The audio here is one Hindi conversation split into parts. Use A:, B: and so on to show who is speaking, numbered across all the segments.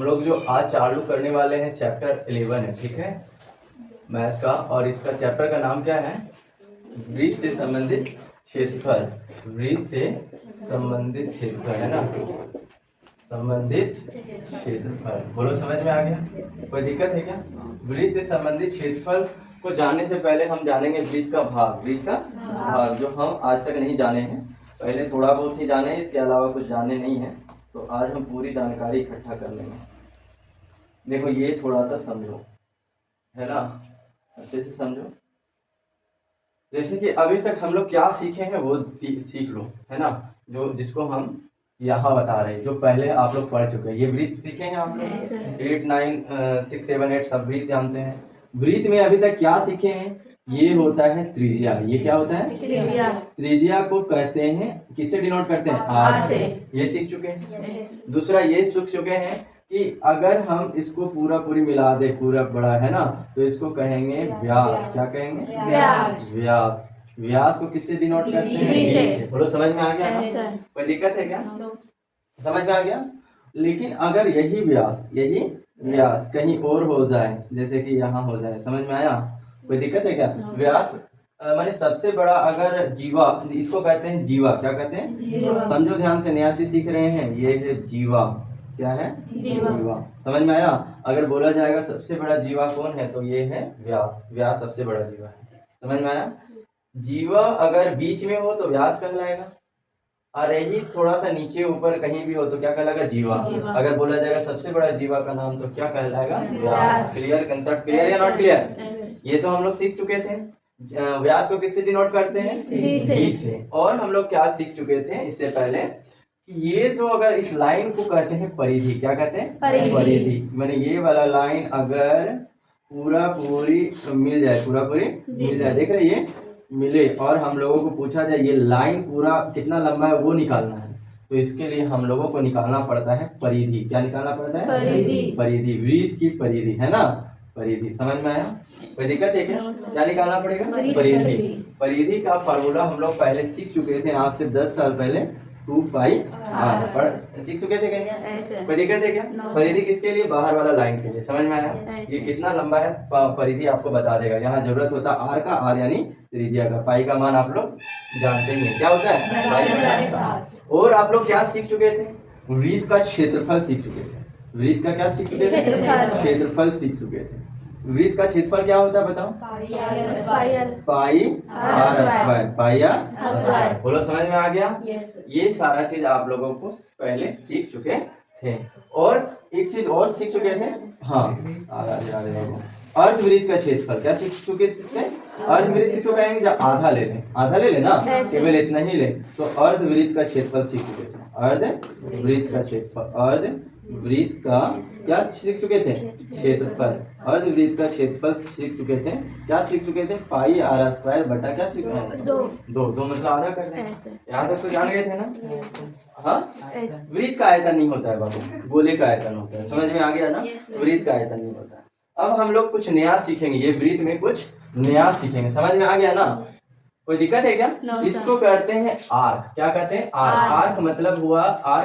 A: लोग जो आज चालू करने वाले हैं चैप्टर 11 है, ठीक है, मैथ का। और इसका चैप्टर का नाम क्या है? वृत्त से संबंधित क्षेत्रफल। वृत्त से संबंधित क्षेत्रफल है ना, संबंधित क्षेत्रफल। बोलो समझ में आ गया? कोई दिक्कत है क्या? वृत्त से संबंधित क्षेत्रफल को जानने से पहले हम जानेंगे वृत्त का भाग। वृत्त का भाग जो हम आज तक नहीं जाने हैं, पहले थोड़ा बहुत ही जाने, इसके अलावा कुछ जाने नहीं है। तो आज हम पूरी जानकारी इकट्ठा कर लेंगे। देखो ये थोड़ा सा समझो, है ना, अच्छे से समझो। जैसे कि अभी तक हम लोग क्या सीखे हैं वो सीख लो, है ना, जो जिसको हम यहाँ बता रहे हैं, जो पहले आप लोग पढ़ चुके हैं। ये वृत्त सीखे हैं आप लोग, 8, 9, 6, 7, 8 सब वृत्त जानते हैं। वृत्त में अभी तक क्या सीखे हैं? ये होता है त्रिज्या। ये क्या होता है? त्रिज्या। त्रिज्या को कहते हैं, किससे डिनोट करते हैं? आर से। ये सीख चुके हैं। दूसरा ये सीख चुके हैं कि अगर हम इसको पूरा पूरी मिला दे, पूरा बड़ा, है ना, तो इसको कहेंगे व्यास। क्या कहेंगे? व्यास। व्यास। व्यास को किससे डिनोट करते हैं? बोलो समझ में आ गया? कोई दिक्कत है क्या? समझ में आ गया? लेकिन अगर यही व्यास कहीं और हो जाए, जैसे कि यहाँ हो जाए, समझ में आया? कोई दिक्कत है क्या? व्यास माने सबसे बड़ा अगर जीवा, इसको कहते हैं जीवा। क्या कहते हैं? समझो ध्यान से, नया चीज सीख रहे हैं। ये है जीवा। क्या है? जीवा। समझ में आया? अगर बोला जाएगा सबसे बड़ा जीवा कौन है, तो ये है व्यास। व्यास सबसे बड़ा जीवा है। समझ में आया? जीवा अगर बीच में हो तो व्यास कहलाएगा, और यही थोड़ा सा नीचे ऊपर कहीं भी हो तो क्या कहलाएगा? जीवा। अगर बोला जाएगा सबसे बड़ा जीवा का नाम, तो क्या कहलाएगा? व्यास। Clear concept? क्लियर या नॉट क्लियर? ये तो हम लोग सीख चुके थे। व्यास को किससे डिनोट करते हैं? डी से। और हम लोग क्या सीख चुके थे इससे पहले? ये जो अगर इस लाइन को कहते हैं परिधि। क्या कहते हैं? परिधि। माने ये वाला लाइन अगर पूरा पूरी मिल जाए, पूरा पूरी मिल जाए, देख रहे ये मिले, और हम लोगों को पूछा जाए ये लाइन पूरा कितना लंबा है वो निकालना है, तो इसके लिए हम लोगों को निकालना पड़ता है परिधि। क्या निकालना पड़ता है? परिधि। वृत्त की परिधि, है ना, परिधि। समझ में आया? कोई दिक्कत है क्या? क्या निकालना पड़ेगा? परिधि। परिधि का फार्मूला हम लोग पहले सीख चुके थे, आज से 10 साल पहले, 2 पाई आर सीख चुके थे क्या? कोई दिक्कत है क्या? परिधि किसके लिए? बाहर वाला लाइन के लिए। समझ में आया? ये कितना लंबा है परिधि आपको बता देगा। यहाँ जरूरत होता है आर का, आर यानी त्रिज्या का। पाई का मान आप लोग जानते ही हैं, क्या होता है? पाई। और आप लोग क्या सीख चुके थे? वृत्त का क्षेत्रफल सीख चुके थे। वृत्त का क्या सीख चुके थे? क्षेत्रफल सीख चुके थे। वृत्त का क्षेत्रफल क्या होता है बताओ? Pi r square. Pi r square. बोलो समझ में आ गया? ये सारा चीज आप लोगों को पहले सीख चुके थे। और एक चीज और सीख चुके थे, हाँ, अर्धवृत्त का क्षेत्रफल। क्या सीख चुके थे? अर्धवृत्त किसको कहेंगे? जब आधा ले लें, आधा ले लेना, केवल इतना ही ले, तो अर्धवृत्त का क्षेत्रफल सीख चुके थे। अर्धवृत्त का क्षेत्रफल, अर्धवृत्त का क्या सीख चुके थे? क्षेत्रफल। अर्धवृत्त का क्षेत्रफल सीख चुके थे। क्या सीख चुके थे? पाई आर स्क्वायर बटा क्या सीख रहे हैं? दो मतलब आधा कर दें। यहाँ तक तो जान गए थे ना? हाँ, वृत्त का आयतन नहीं होता है बाबू, गोले का आयतन होता है। समझ में आ गया ना? वृत्त का आयतन नहीं होता है। अब हम लोग कुछ नया सीखेंगे, ये वृत्त में कुछ नया सीखेंगे। समझ में आ गया ना? कोई दिक्कत है क्या? इसको कहते हैं आर्क। क्या कहते हैं? आर्क। आर्क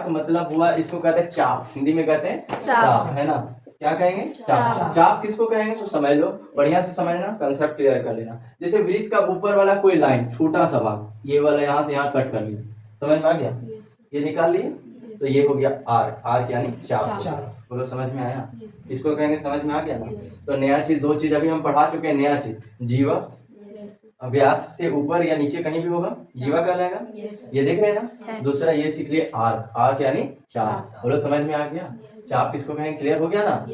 A: मतलब हुआ, इसको कहते हैं चाप। हिंदी में कहते हैं चाप, है ना? क्या कहेंगे? चाप। चाप किसको कहेंगे? तो समझ लो, बढ़िया से समझना, कंसेप्ट क्लियर कर लेना। जैसे वृत्त का ऊपर वाला कोई लाइन, छोटा सा भाग, ये वाला यहाँ से यहाँ कट कर लिया, समझ में आ गया? ये निकाल लिए, तो ये हो गया आर्क। आर्क यानी चाप। बोलो समझ में आया? इसको कहेंगे, समझ में आ गया ना? तो नया चीज, दो चीज अभी हम पढ़ा चुके हैं। नया चीज जीवा, व्यास से ऊपर या नीचे कहीं भी होगा जीवा कहलाएगा। ये देख रहे हैं ना? दूसरा ये सीख लिए आर्क। आर्क यानी चाप। बोलो समझ में आ गया? चाप किसको कहेंगे? क्लियर हो गया ना?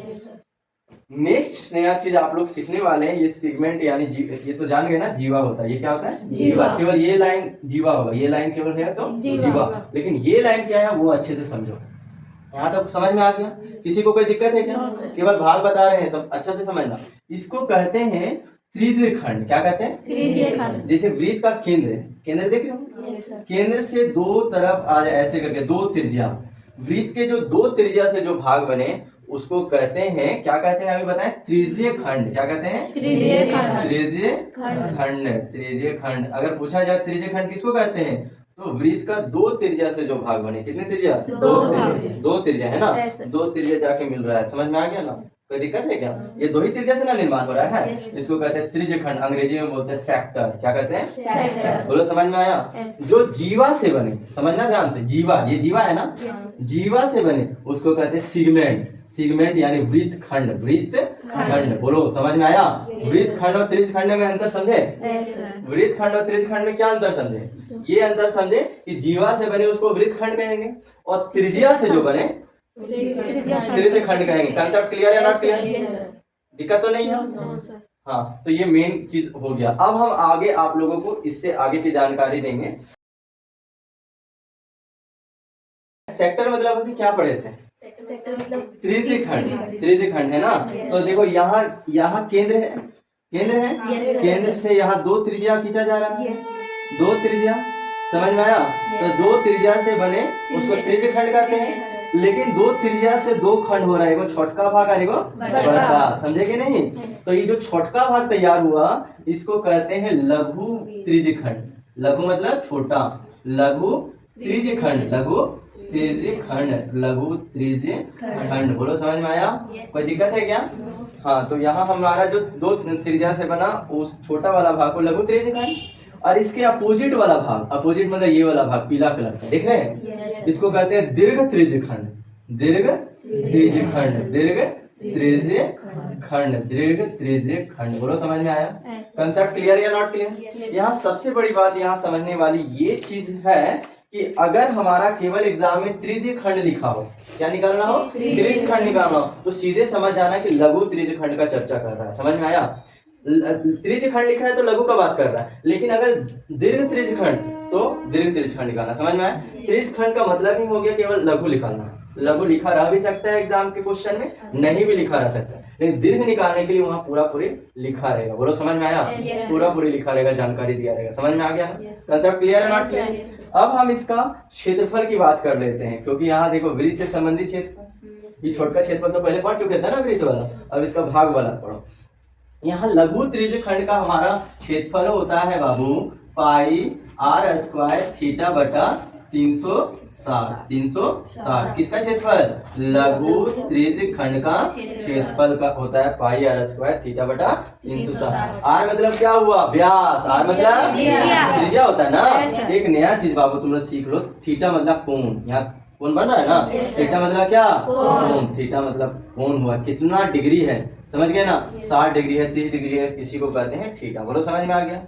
A: नेक्स्ट नया चीज आप लोग सीखने वाले हैं, ये सेगमेंट यानी ये तो जान गए ना, जीवा होता है। ये क्या होता है? जीवा। केवल ये लाइन जीवा होगा, ये लाइन केवल है तो जीवा। लेकिन ये लाइन क्या है वो अच्छे से समझो। यहाँ तक समझ में आ गया? किसी को कोई दिक्कत है क्या? केवल भाग बता रहे हैं, सब अच्छा से समझना। इसको कहते हैं त्रिज्य खंड। क्या कहते हैं? त्रिज्य खंड। जैसे वृत्त का केंद्र है, केंद्र देख रहे हो? केंद्र से दो तरफ आ जाए ऐसे करके, दो त्रिज्या। वृत्त के जो दो त्रिज्या से जो भाग बने उसको कहते हैं, क्या कहते हैं अभी बताएं? त्रिज्य खंड। क्या कहते हैं? त्रिज्य खंड। त्रिज्य खंड। त्रिज्य खंड। अगर पूछा जाए त्रिज्य खंड किसको कहते हैं, तो वृत्त का दो त्रिज्या से जो भाग बने, कितने त्रिज्या? दो त्रिज्या है ना, दो त्रिज्या जाके मिल रहा है। समझ में आ गया ना? कोई दिक्कत है क्या? ये दो ही त्रिज्या से ना निर्माण हो रहा है, इसको कहते हैं त्रिज्यखंड, अंग्रेजी में बोलते हैं सेक्टर। क्या कहते हैं? सेक्टर। बोलो समझ में आया? जो जीवा से बने, समझना ध्यान से, जीवा, ये जीवा है ना, जीवा से बने उसको कहते हैं सिगमेंट। सिगमेंट यानी वृत्त खंड, वृत्त खंड। बोलो समझ में आया? वृत्त खंड और त्रिज्य खंड में अंतर समझे? वृत्त खंड और त्रिज्य खंड में क्या अंतर समझे? ये अंतर समझे कि जीवा से बने उसको वृत्त खंड कहेंगे और त्रिज्या से जो बने त्रिज्य खंड कहेंगे। कंसेप्ट क्लियर या नॉट क्लियर? दिक्कत तो नहीं है? हाँ, तो ये मेन चीज हो गया। अब हम आगे आप लोगों को इससे आगे की जानकारी देंगे। सेक्टर मतलब अभी क्या पढ़े थे? त्रिज्य खंड, त्रिज्य खंड है ना। तो देखो यहाँ केंद्र है, केंद्र है, केंद्र से यहाँ दो त्रिज्या खींचा जा रहा है, दो त्रिज्या। समझ में आया? तो दो त्रिज्या से बने उसको त्रिज्य खंड कहते हैं। लेकिन दो त्रिज्या से दो खंड हो रहा है, छोटका भाग और बड़ा, समझे कि नहीं? तो ये जो छोटका भाग तैयार हुआ इसको कहते हैं लघु त्रिज्य खंड। लघु मतलब छोटा, लघु त्रिज्य खंड, लघु त्रिज्य खंड, लघु त्रिज्य खंड। बोलो समझ में आया? कोई दिक्कत है क्या? हाँ, तो यहाँ हमारा जो दो त्रिज्या से बना उस छोटा वाला भाग को लघु त्रिज्य खंड, और इसके अपोजिट वाला भाग, अपोजिट मतलब ये वाला भाग पीला कलर का देख रहे हैं, इसको कहते हैं दीर्घ त्रिज्य खंड। दीर्घ त्रिज्य खंड, दीर्घ त्रिज्य खंड, दीर्घ त्रिज्य खंड। बोलो समझ में आया? कंसेप्ट क्लियर या नॉट क्लियर? यहाँ सबसे बड़ी बात यहाँ समझने वाली ये चीज है कि अगर हमारा केवल एग्जाम में त्रिज्य खंड लिखा हो, क्या निकालना हो? त्रिज्य खंड निकालना हो, तो सीधे समझ जाना कि लघु त्रिज्य खंड का चर्चा कर रहा है। समझ में आया? त्रिज्य खंड लिखा है तो लघु का बात कर रहा है, लेकिन अगर दीर्घ त्रिज्य खंड तो दीर्घ त्रिज्य खंड निकालना। समझ में आया? त्रिज्य खंड का मतलब ही हो गया केवल लघु निकालना। लघु लिखा रह भी सकता है एग्जाम के क्वेश्चन में, नहीं भी लिखा रह सकता है, लेकिन दीर्घ निकालने के लिए वहाँ पूरा पूरी लिखा रहेगा। बोलो समझ में आया? पूरा पूरी लिखा रहेगा, जानकारी दिया रहेगा। समझ में आ गया? कंसेप्ट क्लियर है नॉट क्लियर? अब हम इसका क्षेत्रफल की बात कर लेते हैं, क्योंकि यहाँ देखो वृत्त से संबंधित क्षेत्रफल, ये छोटका क्षेत्रफल तो पहले पढ़ चुके थे ना वृत्त वाला, अब इसका भाग वाला पढ़ो। यहाँ लघु त्रिज्य खंड का हमारा क्षेत्रफल होता है बाबू पाई आर स्क्वायर थीटा बटा 360। 360 किसका क्षेत्रफल? लघु त्रिज्य खंड का क्षेत्रफल का होता है पाई आर स्क्वायर थीटा बटा 360। आर मतलब क्या हुआ? व्यास। आर मतलब त्रिज्या होता है ना। एक नया चीज बाबू तुम लोग सीख लो, थीटा मतलब कोण। यहाँ कोण बन रहा है ना, थीटा मतलब क्या? कोण। थीटा मतलब कोण हुआ, कितना डिग्री है, समझ गए ना? 60 डिग्री है, 30 डिग्री है, किसी को कहते हैं थीटा। बोलो समझ में आ गया?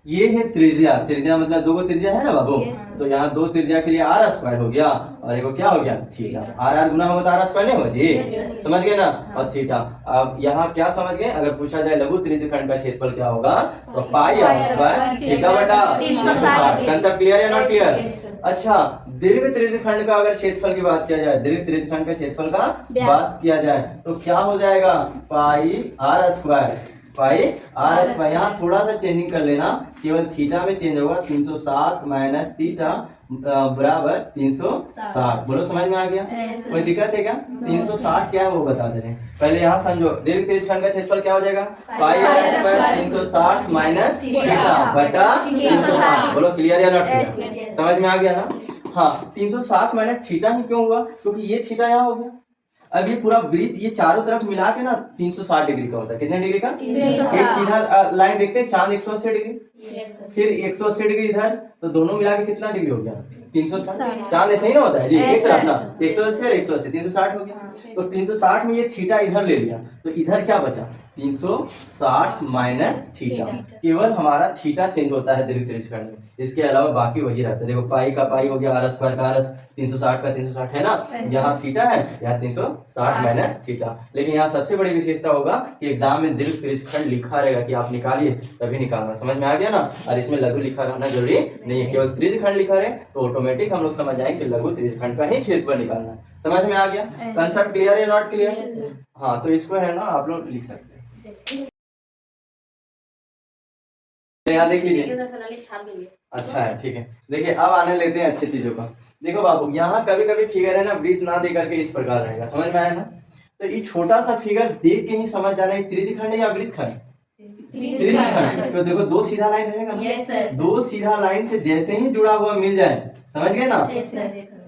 A: ये है त्रिज्या। त्रिज्या मतलब दो त्रिज्या है ना बाबू, तो यहाँ दो त्रिज्या के लिए आर स्क्वायर हो गया और एक क्या हो गया? थीटा। आर गुना होगा तो आर स्क्वायर नहीं होगा जी, समझ गए ना? और थीटा। अब यहाँ क्या समझ गए? अगर पूछा जाए लघु त्रिज्य खंड का क्षेत्रफल क्या होगा, तो पाई आर स्क्वायर थीटा बटा 360। कंसेप्ट क्लियर या नॉट क्लियर? अच्छा, दीर्घ त्रिज्य खंड का अगर क्षेत्रफल की बात किया जाए, दीर्घ त्रिज्य खंड का क्षेत्रफल का बात किया जाए तो क्या हो जाएगा? Pi r square, pi r square. यहाँ थोड़ा सा चेंजिंग कर लेना, केवल थीटा में चेंज होगा। 360 माइनस थीटा बराबर 360। बोलो समझ में आ गया? कोई दिक्कत है क्या? 360 क्या है वो बता दे रहे हैं। पहले यहाँ समझो, दीर्घ त्रिज्य खंड का क्षेत्रफल क्या हो जाएगा? Pi r square 360 minus theta बटा 360। बोलो क्लियर या नॉट क्लियर? समझ में आ गया ना? हाँ, 360 माइनस थीटा ही क्यों हुआ? क्योंकि ये थीटा यहाँ हो गया। अब ये पूरा वृत्त ये चारों तरफ मिला के ना 360 डिग्री का होता है। कितने डिग्री का? एक सीधा लाइन देखते हैं, चांद 180 डिग्री, फिर 180 डिग्री इधर, तो दोनों मिला के कितना डिग्री हो गया? 360। चांद ऐसे ही ना होता है जी, एक तरफ ना 180 और 180, 360 हो गया। तो 360 में ये थीटा इधर ले लिया, तो इधर क्या बचा? 360 माइनस थीटा। केवल हमारा थीटा चेंज होता है दीर्घ त्रिज्य खंड में, इसके अलावा बाकी वही रहता है। देखो पाई का पाई हो गया, आर स्क्वायर का आर, 360 का 360 है ना, यहाँ थीटा है, यहाँ 360 माइनस थीटा। लेकिन यहाँ सबसे बड़ी विशेषता होगा कि एग्जाम में दीर्घ त्रिज्य खंड लिखा रहेगा कि आप निकालिए तभी निकालना। समझ में आ गया ना? और इसमें लघु लिखा रहना जरूरी नहीं है, केवल त्रिज्य खंड लिखा रहे तो ऑटोमेटिक हम लोग समझ जाएंगे कि लघु त्रिज्य खंड का ही क्षेत्रफल निकालना है। समझ में आ गया? कंसेप्ट क्लियर है नॉट क्लियर? हाँ, तो इसको है ना आप लोग लिख सकते हैं। यहाँ देख लीजिए। अच्छा है, ठीक है। देखिए अब आने लेते हैं अच्छी चीजों का। देखो बाबू, यहाँ कभी कभी फिगर है ना वृत्त ना दे करके इस प्रकार रहेगा। समझ में आया ना? तो ये छोटा सा फिगर देख के ही समझ जाना है त्रिज्य खंड या वृत्त खंड। त्रिज्य खंड। तो देखो दो सीधा लाइन रहेगा ना, दो सीधा लाइन से जैसे ही जुड़ा हुआ मिल जाए, समझ गए ना,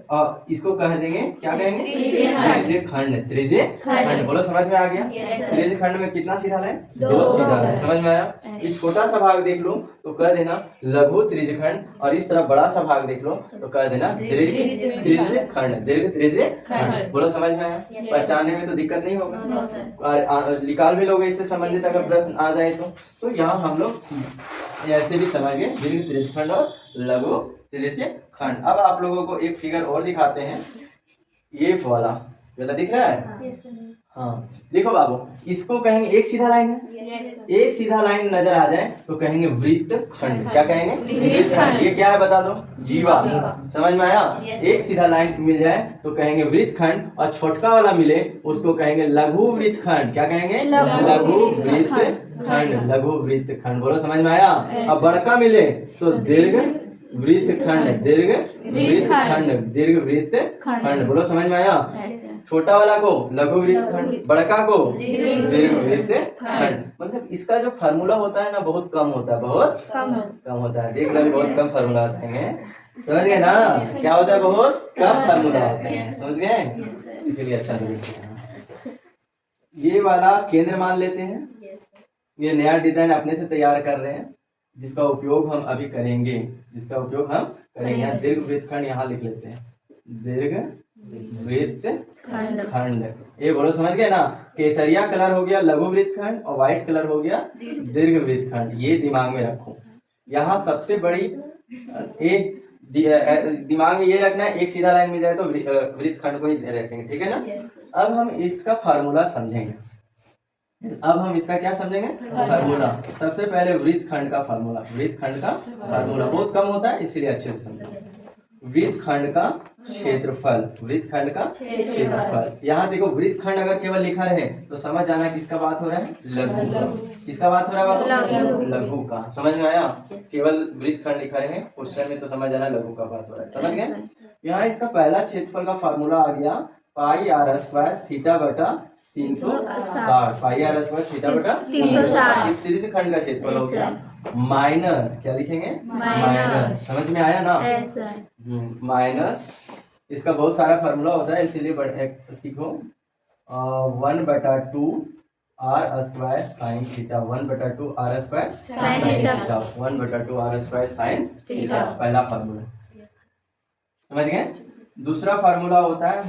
A: और इसको कह देंगे, क्या कहेंगे, त्रिज्य खंड। त्रिज्य खंड बोलो, समझ में आ गया। त्रिज्य खंड में कितना सीधा लाइन, दो सीधा लाइन, समझ में आया। ये छोटा सा भाग देख लो तो कह देना लघु त्रिज्य खंड, और इस तरफ बड़ा सा भाग देख लो तो कह देना दीर्घ त्रिज्य खंड, दीर्घ त्रिज्य खंड। बोलो समझ में आया। पहचानने में तो दिक्कत नहीं होगा, निकाल भी लोगे इससे संबंधित अगर प्रश्न आ जाए तो यहाँ हम लोग ऐसे भी समझ गए दीर्घ त्रिज्य खंड और लघु त्रिज्य खंड। अब आप लोगों को एक फिगर और दिखाते हैं, ये वाला दिख रहा है। हाँ देखो बाबू, इसको कहेंगे एक सीधा लाइन है, एक सीधा लाइन नजर आ जाए तो कहेंगे वृत्त खंड। क्या कहेंगे, वृत्त खंड। ये क्या है बता दो, जीवा। समझ में आया। एक सीधा लाइन मिल जाए तो कहेंगे वृत्त खंड, और छोटका वाला मिले उसको कहेंगे लघु वृत्त खंड। क्या कहेंगे, लघु वृत्त खंड, लघु वृत्त खंड। बोलो समझ में आया। अब बड़का मिले तो दीर्घ वृत्त खंड, दीर्घ वृत्त खंड, दीर्घ वृत्त खंड। बोलो समझ में आया। छोटा वाला को लघु वृत्त खंड, बड़का को दीर्घ वृत्त खंड। मतलब इसका जो फार्मूला होता है ना बहुत कम होता है, बहुत कम होता है। देख लो बहुत कम फार्मूला होता है, समझ गए ना। क्या होता है, बहुत कम फार्मूला होता है, समझ गए। इसलिए अच्छा देखिए, ये वाला केंद्र मान लेते हैं। ये नया डिजाइन अपने से तैयार कर रहे हैं, जिसका उपयोग हम अभी करेंगे, जिसका उपयोग हम करेंगे। यहाँ दीर्घ वृत्त खंड यहाँ लिख लेते हैं, दीर्घ वृत्त खंड। ये बोलो समझ गए ना। केसरिया कलर हो गया लघु वृत्त खंड, और व्हाइट कलर हो गया दीर्घ वृत्त खंड। ये दिमाग में रखो। यहाँ सबसे बड़ी एक दिमाग में ये रखना है, एक सीधा लाइन मिल जाए तो वृत्त खंड को ही रखेंगे, ठीक है ना। अब हम इसका फार्मूला समझेंगे। अब हम इसका क्या समझेंगे, फार्मूला। सबसे पहले वृत्त खंड का फार्मूला। वृत्त खंड का फार्मूला बहुत कम होता है, इसलिए अच्छे से समझें। वृत्त खंड का क्षेत्रफल, वृत्त खंड का क्षेत्रफल। यहाँ देखो वृत्त खंड अगर केवल लिखा रहे तो समझ जाना किसका बात हो रहा है, लघु का। किसका बात हो रहा है, लघु का। समझ में आया। केवल वृत्त खंड लिखा रहे क्वेश्चन में तो समझ जाना लघु का बात हो रहा है, समझ गए। यहाँ इसका पहला क्षेत्रफल का फार्मूला आ गया पाई आर स्क्वायर थीटा बटा 360। पाई आर स्क्वायर थीटा बटा 360 त्रिज्य खंड का क्षेत्रफल हो गया। माइनस क्या लिखेंगे, माइनस। समझ में आया ना। माइनस इसका बहुत सारा फार्मूला होता है, इसीलिए सीखो 1/2 r square sine theta, 1/2 r square sine theta, 1/2 r square sine theta. पहला फार्मूला समझ गए। दूसरा फार्मूला होता है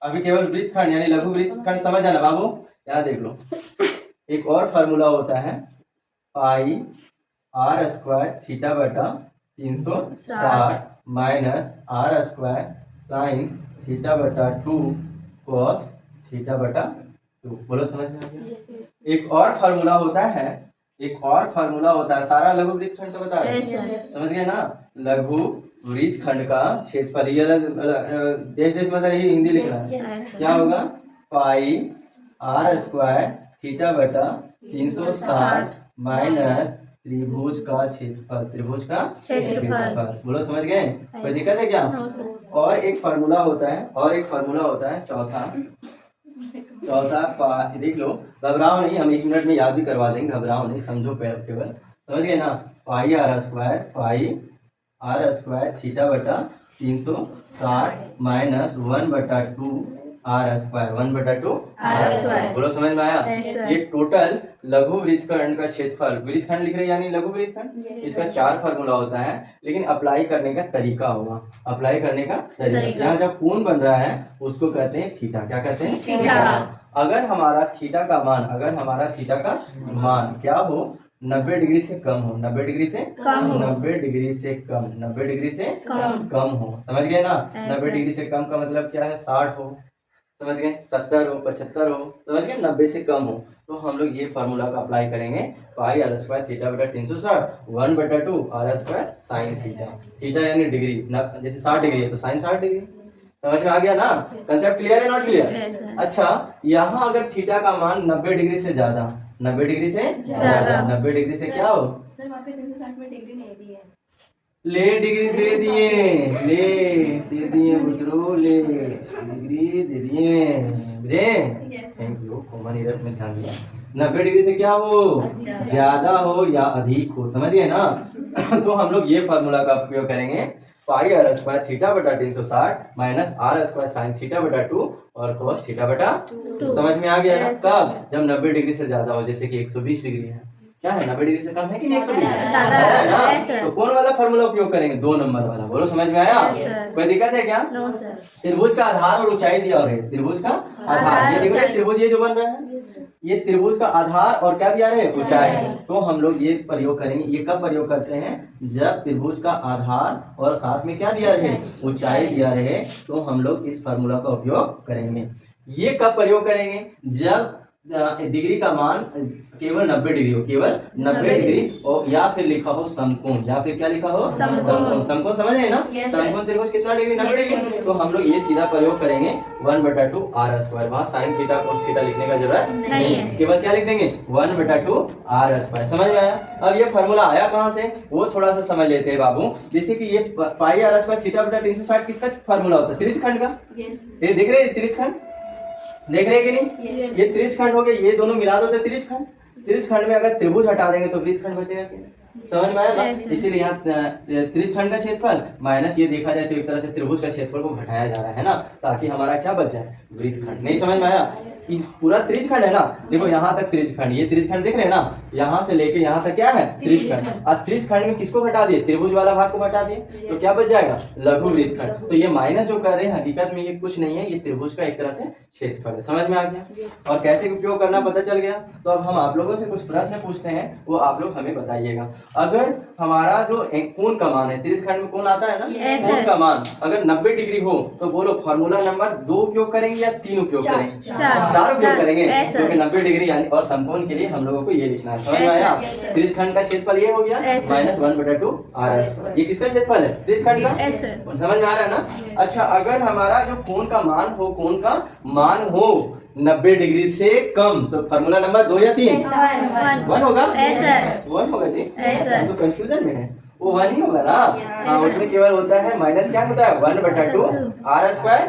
A: अभी केवल वृत्त खंड यानी लघु वृत्त खंड समझ आना बाबू। यहाँ देख लो एक और फार्मूला होता है पाई आर स्क्वायर थीटा बटा 360 minus r square sine theta बटा 2 कॉस थीटा बटा 2। बोलो समझ में आ गया। एक और फार्मूला होता है, एक और फार्मूला होता है, सारा लघु वृत्त खंड का बता रहे समझ गए ना। लघु वृत्त खंड का क्षेत्रफल, ये मतलब ये हिंदी लिखना है। क्या होगा, पाई आर स्क्वायर थीटा बटा 360 माइनस त्रिभुज का क्षेत्रफल, त्रिभुज का क्षेत्रफल। बोलो समझ गए, कोई दिक्कत है क्या। और एक फार्मूला होता है, और एक फार्मूला होता है चौथा देख लो, घबराओ नहीं, हम 1 मिनट में याद भी करवा देंगे, घबराओ नहीं, समझो केवल, समझ गए ना। पाई आर स्क्वायर थीटा बटा 360 minus 1/2 r square, 1/2 r square. बोलो समझ में आया। ये टोटल लघु वृत्त खंड का क्षेत्रफल, वृत्त खंड लिख रहे हैं यानी लघु वृत्त खंड, इसका 4 फार्मूला होता है, लेकिन अप्लाई करने का तरीका होगा, अप्लाई करने का तरीका। यहाँ जब कोण बन रहा है उसको कहते हैं थीटा। क्या कहते हैं, थीटा। अगर हमारा थीटा का मान क्या हो, 90 डिग्री से कम हो, 90 डिग्री से कम, 90 डिग्री से कम, 90 डिग्री से कम हो, समझ गए ना। 90 डिग्री से कम का मतलब क्या है, 60 हो, समझ गए, 70 हो, 75 हो, समझ गए, 90 से कम हो, तो हम लोग ये फार्मूला का अप्लाई करेंगे। पाई आर स्क्वायर थीटा बटा 360 1/2 r square sine theta. Theta यानी डिग्री, जैसे 60 डिग्री है तो साइन 60 डिग्री। समझ में आ गया ना, कंसेप्ट क्लियर है, नॉट क्लियर। अच्छा, यहाँ अगर थीटा का मान 90 डिग्री से ज्यादा, 90 डिग्री से ज्यादा, 90 डिग्री से क्या हो
B: सर वहाँ पे 360 में डिग्री नहीं दी है,
A: ले डिग्री दे दिए, ले दे दिए बुतरू, ले डिग्री दे दिए, बुझे? Thank you. कॉमन इरर में ध्यान दिया। 90 डिग्री से क्या हो, ज्यादा हो या अधिक हो, समझ गए ना? तो हम लोग ये फार्मूला का उपयोग करेंगे, पाई आर स्क्वायर थीटा बटा 360 minus r square sine theta बटा 2 और कोस थीटा बटा 2। समझ में आ गया ना? कब? जब 90 डिग्री से ज्यादा हो, जैसे कि 120 डिग्री है। क्या है, 90 डिग्री से कम है कि 120 है ना? तो कौन वाला फार्मूला उपयोग करेंगे? 2 नंबर वाला। बोलो समझ में आया? कोई दिक्कत है क्या? त्रिभुज का आधार और ऊंचाई दिया और त्रिभुज का आधार, ये देखो ये त्रिभुज ये जो बन रहा है, ये त्रिभुज का आधार और क्या दिया रहे, ऊंचाई। तो हम लोग ये प्रयोग करेंगे। ये कब प्रयोग करते हैं? जब त्रिभुज का आधार और साथ में क्या दिया रहे, ऊंचाई दिया रहे, तो हम लोग इस फार्मूला का उपयोग करेंगे। ये कब प्रयोग करेंगे? जब डिग्री का मान केवल 90 डिग्री हो, केवल 90 डिग्री, और या फिर लिखा हो समकोण, या फिर क्या लिखा हो, समकोण। समकोण समझ रहे हैं ना? समकोण त्रिभुज कितना डिग्री, 90 डिग्री। तो हम लोग ये सीधा प्रयोग करेंगे 1/2 आर स्क्वायर। वहाँ साइन थीटा कोस थीटा लिखने का जरूरत नहीं है, केवल क्या लिख देंगे, 1/2 आर स्क्वायर। समझ में आया? अब ये फार्मूला आया कहाँ से, वो थोड़ा सा समझ लेते हैं बाबू। जैसे कि ये पाई आर स्क्वायर थीटा बटा 360 किसका फार्मूला होता है? त्रिज्यखंड का। ये दिख रहे हैं त्रिज्यखंड, देख रहे हैं कि नहीं? ये त्रिज्यखंड हो गया, ये दोनों मिला दो तो त्रिज्यखंड। त्रिज्यखंड में अगर त्रिभुज हटा देंगे तो वृत्तखंड बचेगा कि नहीं? समझ में आया ना? इसीलिए यहाँ त्रिज्यखंड का क्षेत्रफल माइनस ये देखा जाए तो एक तरह से त्रिभुज का क्षेत्रफल को घटाया जा रहा है ना, ताकि हमारा क्या बच जाए, वृत्तखंड। नहीं समझ में आया? पूरा त्रिज्यखंड है ना, देखो यहाँ तक त्रिज्यखंड, ये त्रिज्यखंड देख रहे हैं ना, यहाँ से लेके यहाँ तक क्या है, त्रिज्यखंड। और त्रिज्यखंड में किसको घटा दिए, त्रिभुज वाला भाग को घटा दिए, तो क्या बच जाएगा, लघु वृत्तखंड। तो ये माइनस जो कर रहे हैं हकीकत में ये कुछ नहीं है, ये त्रिभुज का एक तरह से क्षेत्रफल है। समझ में आ गया? और कैसे उपयोग करना पता चल गया। तो अब हम आप लोगों से कुछ प्रश्न पूछते हैं, वो आप लोग हमें बताइएगा। अगर हमारा जो कोण का मान है, त्रिज्यखंड में कोण आता है ना, कोण का मान अगर 90 डिग्री हो, तो बोलो फार्मूला नंबर 2 उपयोग करेंगे या 3 उपयोग करेंगे? 4 उपयोग करेंगे, क्योंकि 90 डिग्री यानी और समकोण के लिए हम लोगों को ये लिखना है। समझ में आया? त्रिज्यखंड का क्षेत्रफल ये हो गया माइनस 1/2 आर स्क्वायर। ये किसका क्षेत्रफल है, त्रिज्यखंड का। समझ में आ रहा है ना? अच्छा, अगर हमारा जो कोण का मान हो, कोण का मान हो 90 डिग्री से कम, तो फार्मूला नंबर 2 या 3? 1 होगा। 1 होगा जी, तो कंफ्यूजन में है, वो 1 ही होगा ना। हाँ, उसमें केवल होता है माइनस, क्या होता है, 1/2 आर स्क्वायर।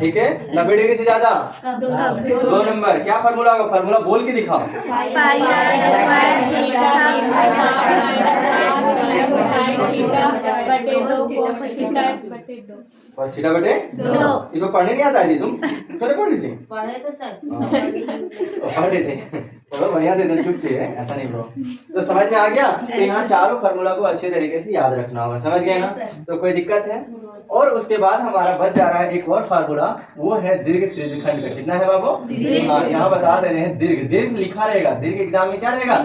A: ठीक है, 90 डिग्री से ज्यादा 2 नंबर, क्या फार्मूला होगा, फार्मूला बोल के दिखाओ। और सीधा बटे 2। इसको पढ़ने नहीं आता है जी, तुम थोड़े पढ़ रही थी? पढ़े तो सर, पढ़ रहे थे, चलो बढ़िया से दिल चुप थे, ऐसा नहीं ब्रो। तो समझ में आ गया? तो यहाँ चारों फार्मूला को अच्छे तरीके से याद रखना होगा। समझ गए ना? तो कोई दिक्कत है? और उसके बाद हमारा बच जा रहा है एक और फार्मूला, वो है दीर्घ त्रिज्यखंड का। कितना है बाबू? हाँ, यहाँ बता दे रहे हैं दीर्घ। दीर्घ लिखा रहेगा, दीर्घ एग्जाम में क्या रहेगा,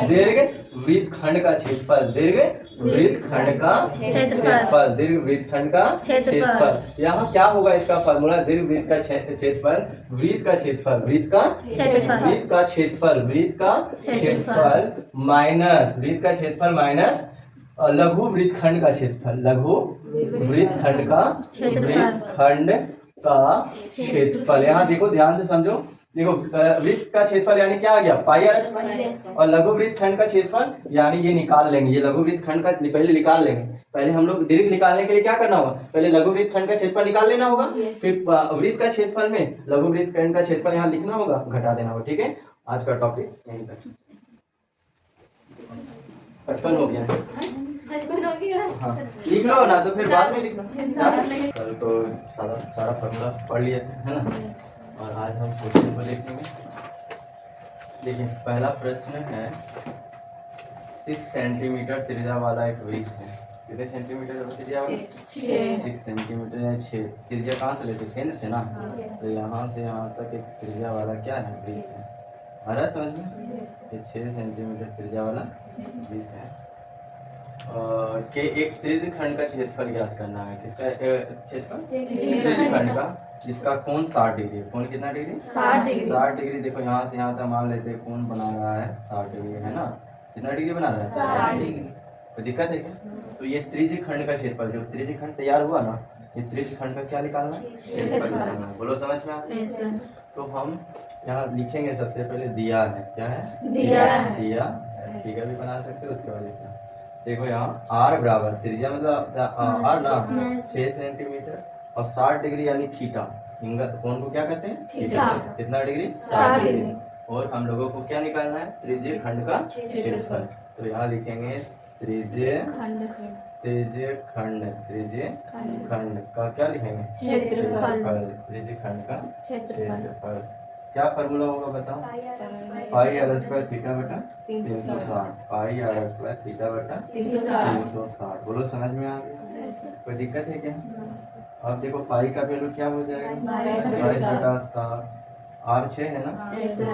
A: दीर्घ वृत्तखंड का क्षेत्रफल, दीर्घ वृत्तखंड का क्षेत्रफल, दीर्घ वृत्तखंड का क्षेत्रफल। यहाँ क्या होगा इसका फार्मूला, दीर्घ वृत्त का क्षेत्रफल, वृत्त का क्षेत्रफल, वृत्त का क्षेत्रफल, वृत्त का क्षेत्रफल माइनस वृत्त का क्षेत्रफल माइनस लघु वृत्तखंड का क्षेत्रफल, लघु वृत्तखंड का क्षेत्रफल। यहाँ देखो ध्यान से समझो, देखो वृत्त का क्षेत्रफल यानी क्या आ गया, पाई आर स्क्वायर, और लघु वृत्तखंड का क्षेत्रफल यानी ये निकाल लेंगे, ये लघु वृत्तखंड का पहले निकाल लेंगे। पहले हम लोग दीर्घ निकालने के लिए क्या करना होगा, पहले लघु वृत्तखंड का क्षेत्रफल निकाल लेना होगा, फिर वृत्त का क्षेत्रफल में लघु वृत्तखंड का क्षेत्रफल यहाँ लिखना होगा, घटा देना होगा। ठीक है, आज का टॉपिक यहीं तक। 55 हो गया है। हाँ, लिख लो ना, तो फिर बाद में लिखना। कल तो सारा फार्मूला पढ़ लिए थे, है ना? और आज हम क्वेश्चन को देखेंगे। देखिए, पहला प्रश्न है, 6 सेंटीमीटर त्रिज्या वाला एक वृत्त है। कितने सेंटीमीटर त्रिज्या वाला? 6 सेंटीमीटर या 6। त्रिज्या कहाँ से लेते, केंद्र से ना, तो यहाँ से यहाँ तक एक त्रिज्या वाला क्या है, वृत्त है। आ रहा है समझ में? ये 6 सेंटीमीटर त्रिज्या वाला वृत्त है। के एक त्रिज्यखंड का क्षेत्रफल ज्ञात करना है। किसका क्षेत्रफल? त्रिज्यखंड का, जिसका कोण 60 डिग्री। कोण कितना डिग्री? 60 डिग्री। देखो यहाँ से यहाँ तक मान लेते हैं, कोण बना रहा है 60 डिग्री, है ना? कितना डिग्री बना रहा है? 60 डिग्री। कोई दिक्कत है क्या? तो ये त्रिज्यखंड का क्षेत्रफल, जो त्रिज्यखंड तैयार हुआ ना, ये त्रिज्यखंड का क्या निकालना है, क्षेत्रफल निकालना है। बोलो समझ में आ गया? तो हम यहाँ लिखेंगे, सबसे पहले दिया है, क्या है, दिया। फिगर भी बना सकते हो, उसके बाद लिखना देखो यहाँ आर बराबर त्रिज्या मतलब आर ना 6 सेंटीमीटर और 60 डिग्री यानी थीटा। कोण को क्या कहते हैं?
B: थीटा।
A: कितना डिग्री?
B: 60 डिग्री।
A: और हम लोगों को क्या निकालना है? त्रिज्य खंड का क्षेत्रफल। तो यहाँ लिखेंगे त्रिज्य त्रिज्य खंड का क्या लिखेंगे?
B: क्षेत्रफल।
A: त्रिज्य खंड का क्षेत्रफल। क्या फॉर्मूला होगा बताओ? पाई आर स्क्वायर थीटा बटा 360। पाई आर स्क्वायर थीटा बटा 360। बोलो समझ में आ गया? कोई दिक्कत है क्या? अब देखो पाई का वैल्यू क्या हो जाएगा? 22 बटा 7। आर 6 है ना?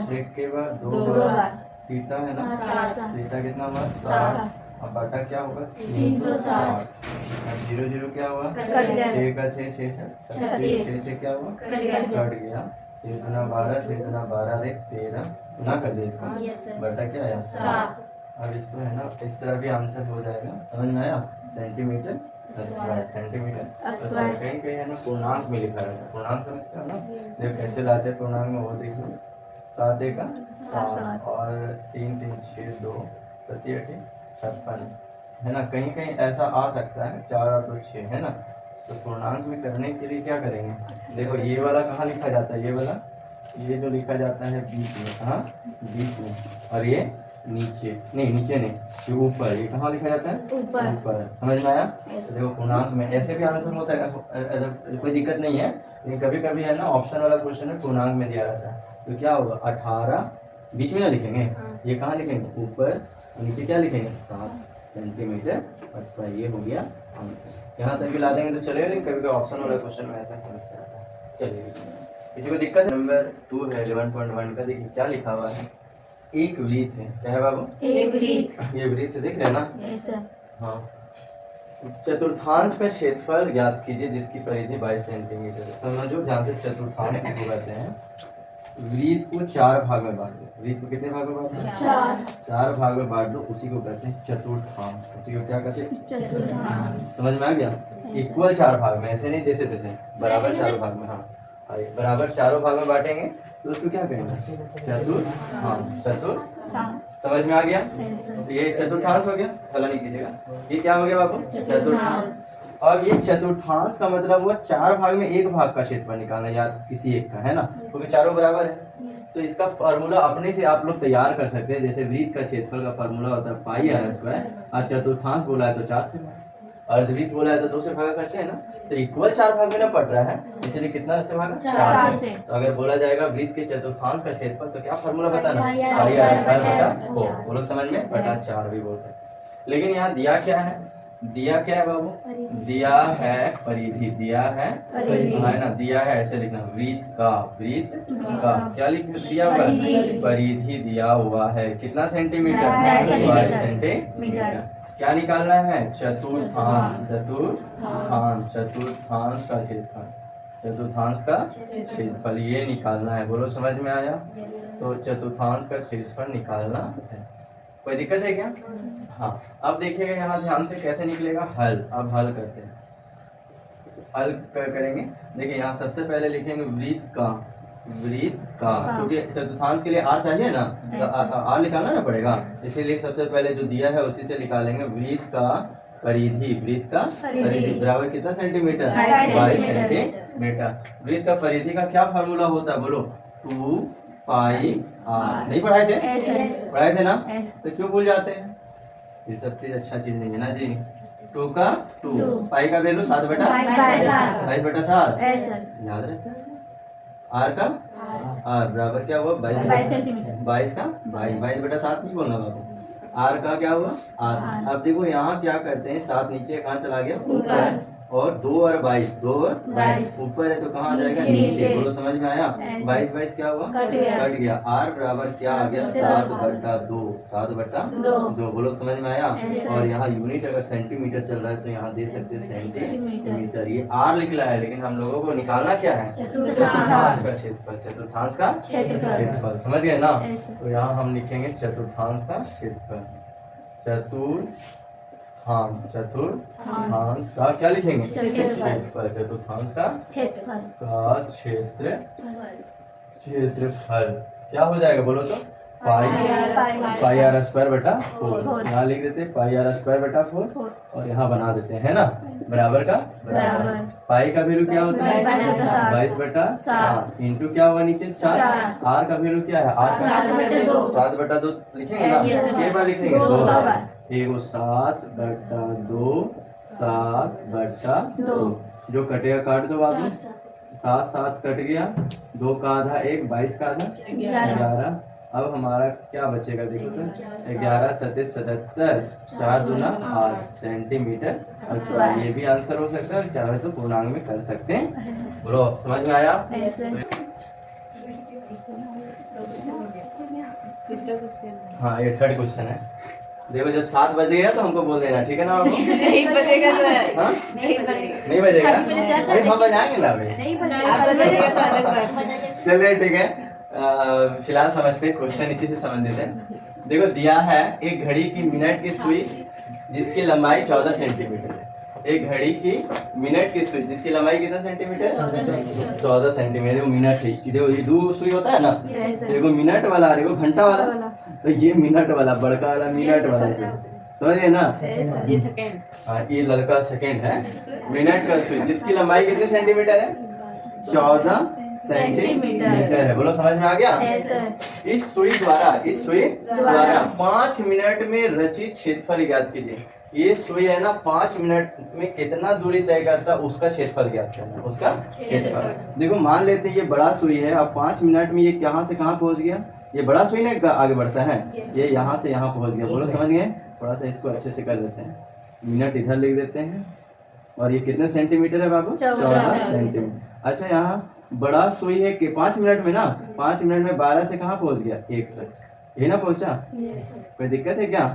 A: 6 के बाद 2 बार थीटा है ना? थीटा कितना हुआ? 7। अब बटा क्या होगा? 360। अब 0 0 क्या हुआ? 6 का 6 6 से क्या हुआ? कट गया। 6 गुना 12 6 गुना 12 देख 13 गुना कर दे इसको बटा क्या आया? 7। अब इसको है ना इस तरह भी आंसर हो जाएगा। समझ में आया? सेंटीमीटर सेंटीमीटर कहीं कहीं है ना पूर्णांक में लिखा रहता है। पूर्णांक समझते हो ना? देखो कैसे लाते हैं पूर्णांक में, वो देख लो। 7 का 7 और 3 3 6 2 7 8 56 है ना? कहीं कहीं ऐसा आ सकता है 4 और 2 6 है ना? तो पूर्णांक में करने के लिए क्या करेंगे? देखो ये वाला कहाँ लिखा जाता है? ये वाला ये जो लिखा जाता है बीच में, कहाँ? बीच में। और ये नीचे नीचे नहीं, ये ऊपर। ये कहाँ लिखा जाता है? ऊपर। समझ में आया? तो देखो पूर्णांक में ऐसे भी आंसर हो सकता, कोई दिक्कत नहीं है। लेकिन कभी कभी है ना ऑप्शन वाला क्वेश्चन है पूर्णांक में दिया रहता है। तो क्या होगा? 18 बीच में ना लिखेंगे, ये कहाँ लिखेंगे? ऊपर। नीचे क्या लिखेंगे? 7 सेंटीमीटर। बस भाई ये हो गया आंसर। यहाँ तक भी ला देंगे तो चलेगा, लेकिन कभी कभी ऑप्शन वाला क्वेश्चन में ऐसा समस्या आता है। चलिए किसी को दिक्कत? नंबर 2 है 11.1 का। देखिए क्या लिखा हुआ है? एक वृत्त है। क्या है बाबू? एक वृत्त। ये वृत्त देख रहे हैं ना? Yes sir. हाँ। चतुर्थांश का क्षेत्रफल ज्ञात कीजिए जिसकी परिधि 22 सेंटीमीटर। समझो ध्यान से, चतुर्थांश किसको कहते हैं? वृत्त को 4 भाग में बांट दो। वृत्त को कितने भाग में बांट दो? 4 भाग में बांट दो, उसी को कहते हैं चतुर्थांश। उसी को क्या कहते हैं? चतुर्थांश। समझ में आ गया? इक्वल 4 भाग में, ऐसे नहीं जैसे तैसे, बराबर 4 भाग में। हाँ बराबर 4 भाग में बांटेंगे तो उसको क्या कहेंगे? चतुर्थांश। चतुर्थांश। समझ में आ गया? ये चतुर्थांश हो गया। फला नहीं कीजिएगा। ये क्या हो गया बाबू? चतुर्थांश। अब ये चतुर्थांश का मतलब हुआ 4 भाग में 1 भाग का क्षेत्रफल निकालना, या किसी एक का, है ना? क्योंकि चारों बराबर है। तो इसका फार्मूला अपने से आप लोग तैयार कर सकते हैं। जैसे वृत्त का क्षेत्रफल का फार्मूला होता है पाई आर स्क्वायर, और चतुर्थांश बोला है तो 4 से, अर्धवृत्त बोला है तो 2 से भागा करते हैं ना। तो इक्वल 4 भाग में ना पड़ रहा है, इसलिए कितना से भागा? 4 से। तो अगर बोला जाएगा वृत्त के चतुर्थांश का क्षेत्रफल तो क्या फार्मूला बताना? पाई आर स्क्वायर बटा 4। बोलो समझ में? बटा 4 भी बोल सकते। लेकिन यहाँ दिया क्या है? दिया क्या है बाबू? दिया है परिधि। दिया है है ना? दिया है ऐसे लिखना, वृत्त का क्या लिख दिया हुआ? परिधि दिया हुआ है। कितना सेंटीमीटर? 22 सेंटीमीटर। क्या निकालना है? चतुर्थांश। चतुर्थांश का क्षेत्रफल। चतुर्थांश का क्षेत्रफल ये निकालना है। बोलो समझ में आया? तो चतुर्थांश का क्षेत्रफल निकालना है। कोई दिक्कत है क्या? हाँ। अब देखिएगा यहाँ ध्यान से कैसे निकलेगा हल। अब हल करते हैं। हल करेंगे। देखिए यहाँ सबसे पहले लिखेंगे वृत्त का क्योंकि चतुर्थांश के लिए आर चाहिए ना, तो आर निकालना ना पड़ेगा। इसीलिए सबसे पहले जो दिया है उसी से निकालेंगे। वृत्त का परिधि बराबर कितना सेंटीमीटर? 22 सेंटीमीटर। वृत्त का परिधि का क्या फार्मूला होता है? बोलो 2 पाई आर। नहीं पढ़ाए थे ना? तो क्यों भूल जाते हैं? ये सब चीज अच्छा चीज नहीं है ना जी। 2 का 2 पाई का वैल्यू 7 बटा 22 बटा 7 याद रहता है। आर का आर बराबर क्या हुआ? 22 सेंटीमीटर। 22 बटा 7 नहीं बोलना बाबू। आर का क्या हुआ? आर। अब देखो यहाँ क्या करते हैं, 7 नीचे कहाँ चला गया? ऊपर। और 2 और 22 ऊपर है तो कहाँ आ जाएगा? नीचे। बोलो समझ में आया? 22 क्या हुआ? कट गया। आर बराबर क्या आ गया? 7 बटा 2। बोलो समझ में आया? और यहाँ यूनिट अगर सेंटीमीटर चल रहा है तो यहाँ दे सकते हैं सेंटीमीटर। ये आर लिखला है, लेकिन हम लोगों को निकालना क्या है? चतुर्थांश का क्षेत्रफल। चतुर्थांश का क्षेत्रफल। समझ गए ना? तो यहाँ हम लिखेंगे चतुर्थांश का क्षेत्रफल। चतुर्थांश का क्या लिखेंगे? क्षेत्रफल। चतुर्थांश का क्षेत्रफल क्या हो जाएगा? बोलो तो पाई आर स्क्वायर बटा 4। यहाँ लिख देते पाई आर स्क्वायर बटा 4 और यहाँ बना देते हैं ना, बराबर का बराबर। पाई का वैल्यू क्या होता है 22 बटा 7 इंटू क्या होगा नीचे 7। आर का वैल्यू क्या है 7 बटा 2 लिखेंगे ना, ये बार लिखेंगे 2 बार, एगो 7 बटा 2 7 बटा 2, जो कटेगा काट दो बाबू, 7 7 कट गया, 2 का आधा 1, 22 का आधा 11। अब हमारा क्या बचेगा देखो तो 11 7 77 4 दूना 8 सेंटीमीटर स्क्वायर। ये भी आंसर हो सकता है, चाहे तो पूर्णांक में कर सकते हैं। बोलो समझ में आया? हाँ ये थर्ड क्वेश्चन है। देखो जब 7 बज गया तो हमको बोल देना, ठीक है ना आपको?
B: नहीं बजेगा सर,
A: हाँ? नहीं बजेगा? अरे हम बजाएंगे ना अभी।
B: नहीं बजेगा तो अलग बात है।
A: चलिए ठीक है, फिलहाल समझते हैं, क्वेश्चन इसी से संबंधित है। देखो दिया है एक घड़ी की मिनट की सुई जिसकी लंबाई 14 सेंटीमीटर है। एक घड़ी की मिनट की सुई जिसकी लंबाई कितना सेंटीमीटर? 14 सेंटीमीटर। देखो मिनट है, देखो ये 2 सुई होता है ना, देखो मिनट वाला, देखो घंटा वाला, तो ये मिनट वाला बड़का वाला मिनट वाला समझिए ना।
B: ये सेकंड,
A: हाँ ये लड़का सेकंड है। मिनट का सुई जिसकी लंबाई कितने सेंटीमीटर है? 14 सेंटीमीटर है। बोलो समझ में आ गया? इस सुई द्वारा 5 मिनट में रचित क्षेत्रफल ज्ञात कीजिए। ये सुई है ना 5 मिनट में कितना दूरी तय करता है उसका क्षेत्रफल ज्ञात करना, उसका क्षेत्रफल। देखो मान लेते हैं ये बड़ा सुई है, अब 5 मिनट में ये कहाँ से कहाँ पहुंच गया? ये बड़ा सुई ना आगे बढ़ता है, ये यहाँ से यहाँ पहुंच गया। बोलो समझ गए? थोड़ा सा इसको अच्छे से कर देते हैं, मिनट इधर लिख देते हैं, और ये कितने सेंटीमीटर है बाबू? 14 सेंटीमीटर। अच्छा यहाँ बड़ा सुई है कि 5 मिनट में ना, 5 मिनट में 12 से कहाँ पहुंच गया? 1 तक, ये ना पहुंचा? कोई दिक्कत है क्या?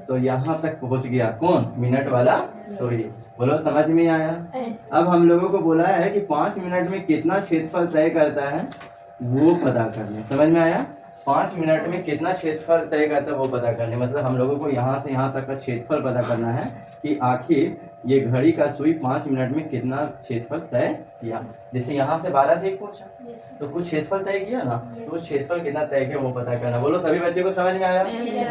A: तो यहाँ तक पहुंच गया कौन? मिनट वाला सुई। बोलो समझ में आया? अब हम लोगों को बोला है कि 5 मिनट में कितना क्षेत्रफल तय करता है वो पता करना। समझ में आया? 5 मिनट में कितना क्षेत्रफल तय करता है वो पता करने, मतलब हम लोगों को यहाँ से यहाँ तक का क्षेत्रफल पता करना है कि आखिर ये घड़ी का सुई 5 मिनट में कितना क्षेत्रफल तय किया। जैसे यहाँ से 12 से 1 पहुंचा तो कुछ क्षेत्रफल तय किया ना, तो क्षेत्रफल कितना तय किया वो पता करना। बोलो सभी बच्चे को समझ में आया?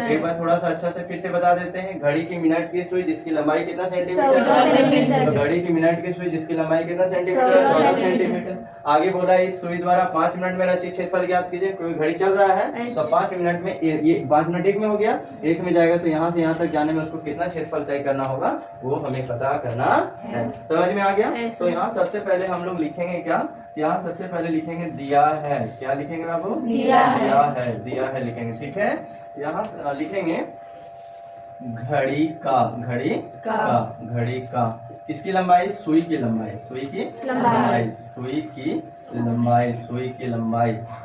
A: एक बार थोड़ा सा अच्छा से फिर से बता देते हैं। घड़ी की मिनट की सुई जिसकी लंबाई कितना सेंटीमीटर? तो घड़ी की मिनट की सुई जिसकी लंबाई कितना सेंटीमीटर? 14 सेंटीमीटर। आगे बोला इस सुई द्वारा 5 मिनट में रचित क्षेत्रफल ज्ञात कीजिए। कोई घड़ी चल रहा है तो 5 मिनट में ये 5 मिनट 1 में हो गया, 1 में जाएगा तो यहाँ से यहाँ तक जाने में उसको कितना क्षेत्रफल तय करना होगा वो हमें पता करना है। समझ में आ गया? तो यहाँ सबसे पहले हम लोग लिखेंगे क्या? यहाँ सबसे पहले लिखेंगे दिया है। क्या लिखेंगे बाबू? दिया है लिखेंगे, ठीक है। यहाँ लिखेंगे घड़ी का किसकी लंबाई? सुई की लंबाई।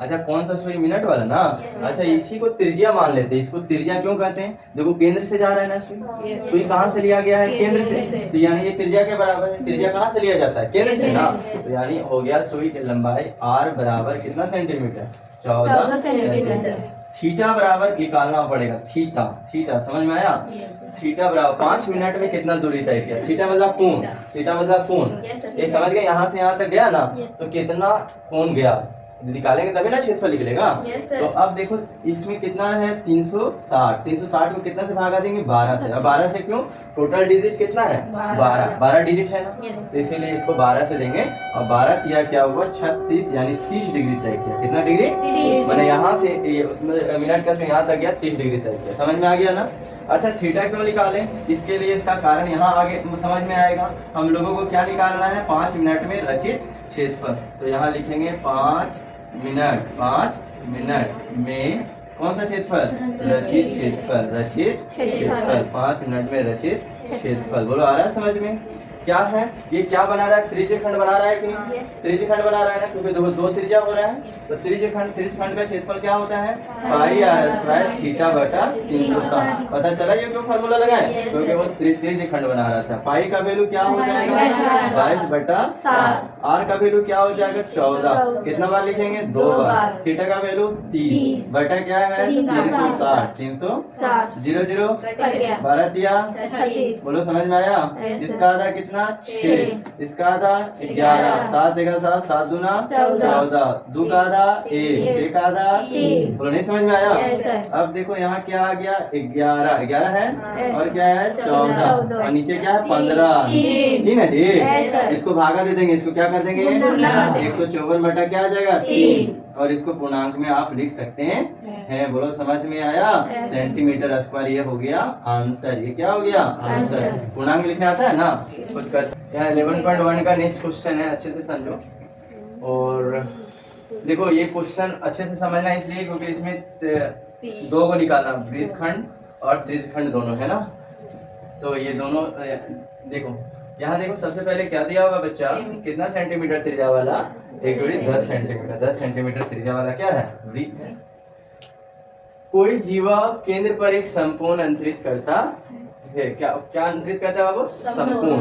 A: अच्छा कौन सा सुई? मिनट वाला ना। अच्छा इसी को त्रिज्या मान लेते हैं। इसको त्रिज्या क्यों कहते हैं? देखो केंद्र से जा रहा है ना सुई कहाँ से लिया गया है? केंद्र से, तो यानी ये त्रिज्या के बराबर है। त्रिज्या कहाँ से लिया जाता है? केंद्र से ना, तो यानी हो गया सुई की लंबाई r बराबर कितना सेंटीमीटर? 14 सेंटीमीटर। थीटा बराबर निकालना पड़ेगा, थीटा समझ में आया? थीटा बराबर 5 मिनट में कितना दूरी तय किया? थीटा मतलब कोण, ये समझ गए? यहाँ से यहाँ तक गया ना, तो कितना कोण गया निकालेंगे तभी ना क्षेत्रफल निकलेगा। तो अब देखो इसमें कितना है? 360 को कितना से भागा देंगे? 12 से। अब 12 से क्यों? टोटल डिजिट कितना है? 12 डिजिट है ना, तो इसीलिए इसको 12 से देंगे। और 12 किया क्या हुआ? 36 यानी 30 डिग्री तय किया। कितना डिग्री? मैंने यहाँ से मिनट का से यहाँ तक गया 30 डिग्री तय किया। समझ में आ गया ना? अच्छा थीटा क्यों निकालें? इसके लिए इसका कारण यहाँ आगे समझ में आएगा। हम लोगों को क्या निकालना है? 5 मिनट में रचित क्षेत्रफल। तो यहाँ लिखेंगे 5 मिनट में कौन सा क्षेत्रफल? रचित क्षेत्रफल। 5 मिनट में रचित क्षेत्रफल। बोलो आ रहा है समझ में? क्या है ये? क्या बना रहा है? त्रिज्य खंड बना रहा है कि नहीं? त्रिज्य खंड बना रहा है ना, क्योंकि देखो 2 त्रिज्या हो रहा है। तो त्रिज्य खंड का क्षेत्रफल क्या होता है? पाई आर स्क्वायर थीटा बटा 360। पता चला ये क्यों फार्मूला लगाए? क्योंकि वो त्रिज्य खंड बना रहा था। पाई का वैल्यू क्या हो जाएगा? 22 बटा 7। आर का वैल्यू क्या हो जाएगा? 14। कितना बार लिखेंगे? 2 बार। थीटा का वैल्यू 30 बटा क्या है? 360। 0 0 12 दिया। बोलो समझ में आया? इसका आधा कितना कितना 6, इसका आधा 11, 7 देगा 7, 7 दूना 14, 2 का आधा 1, 6 का आधा 3। बोलो नहीं समझ में आया? अब देखो यहाँ क्या आ गया 11, 11 है और क्या है 14 और नीचे क्या है 15, 3 है ठीक। इसको भागा दे देंगे, इसको क्या कर देंगे 154 बटा क्या आ जाएगा 3 और इसको पूर्णांक में आप लिख सकते हैं। बोलो समझ में आया? सेंटीमीटर स्क्वायर ये हो गया आंसर। ये क्या हो गया आंसर। पूर्णांक में लिखने आता है ना कुछ कर। यहाँ 11.1 का नेक्स्ट क्वेश्चन है, अच्छे से समझो। और देखो ये क्वेश्चन अच्छे से समझना इसलिए क्योंकि इसमें दो को निकालना, वृत्तखंड और त्रिज्यखंड दोनों है ना। तो ये दोनों देखो यहाँ देखो सबसे पहले क्या दिया हुआ बच्चा, कितना सेंटीमीटर त्रिज्या वाला एक जोड़ी 10 सेंटीमीटर। 10 सेंटीमीटर त्रिज्या वाला क्या है वृत्त है। कोई जीवा केंद्र पर एक समकोण अंतरित करता है। क्या क्या अंतरित करता है बाबू? समकोण।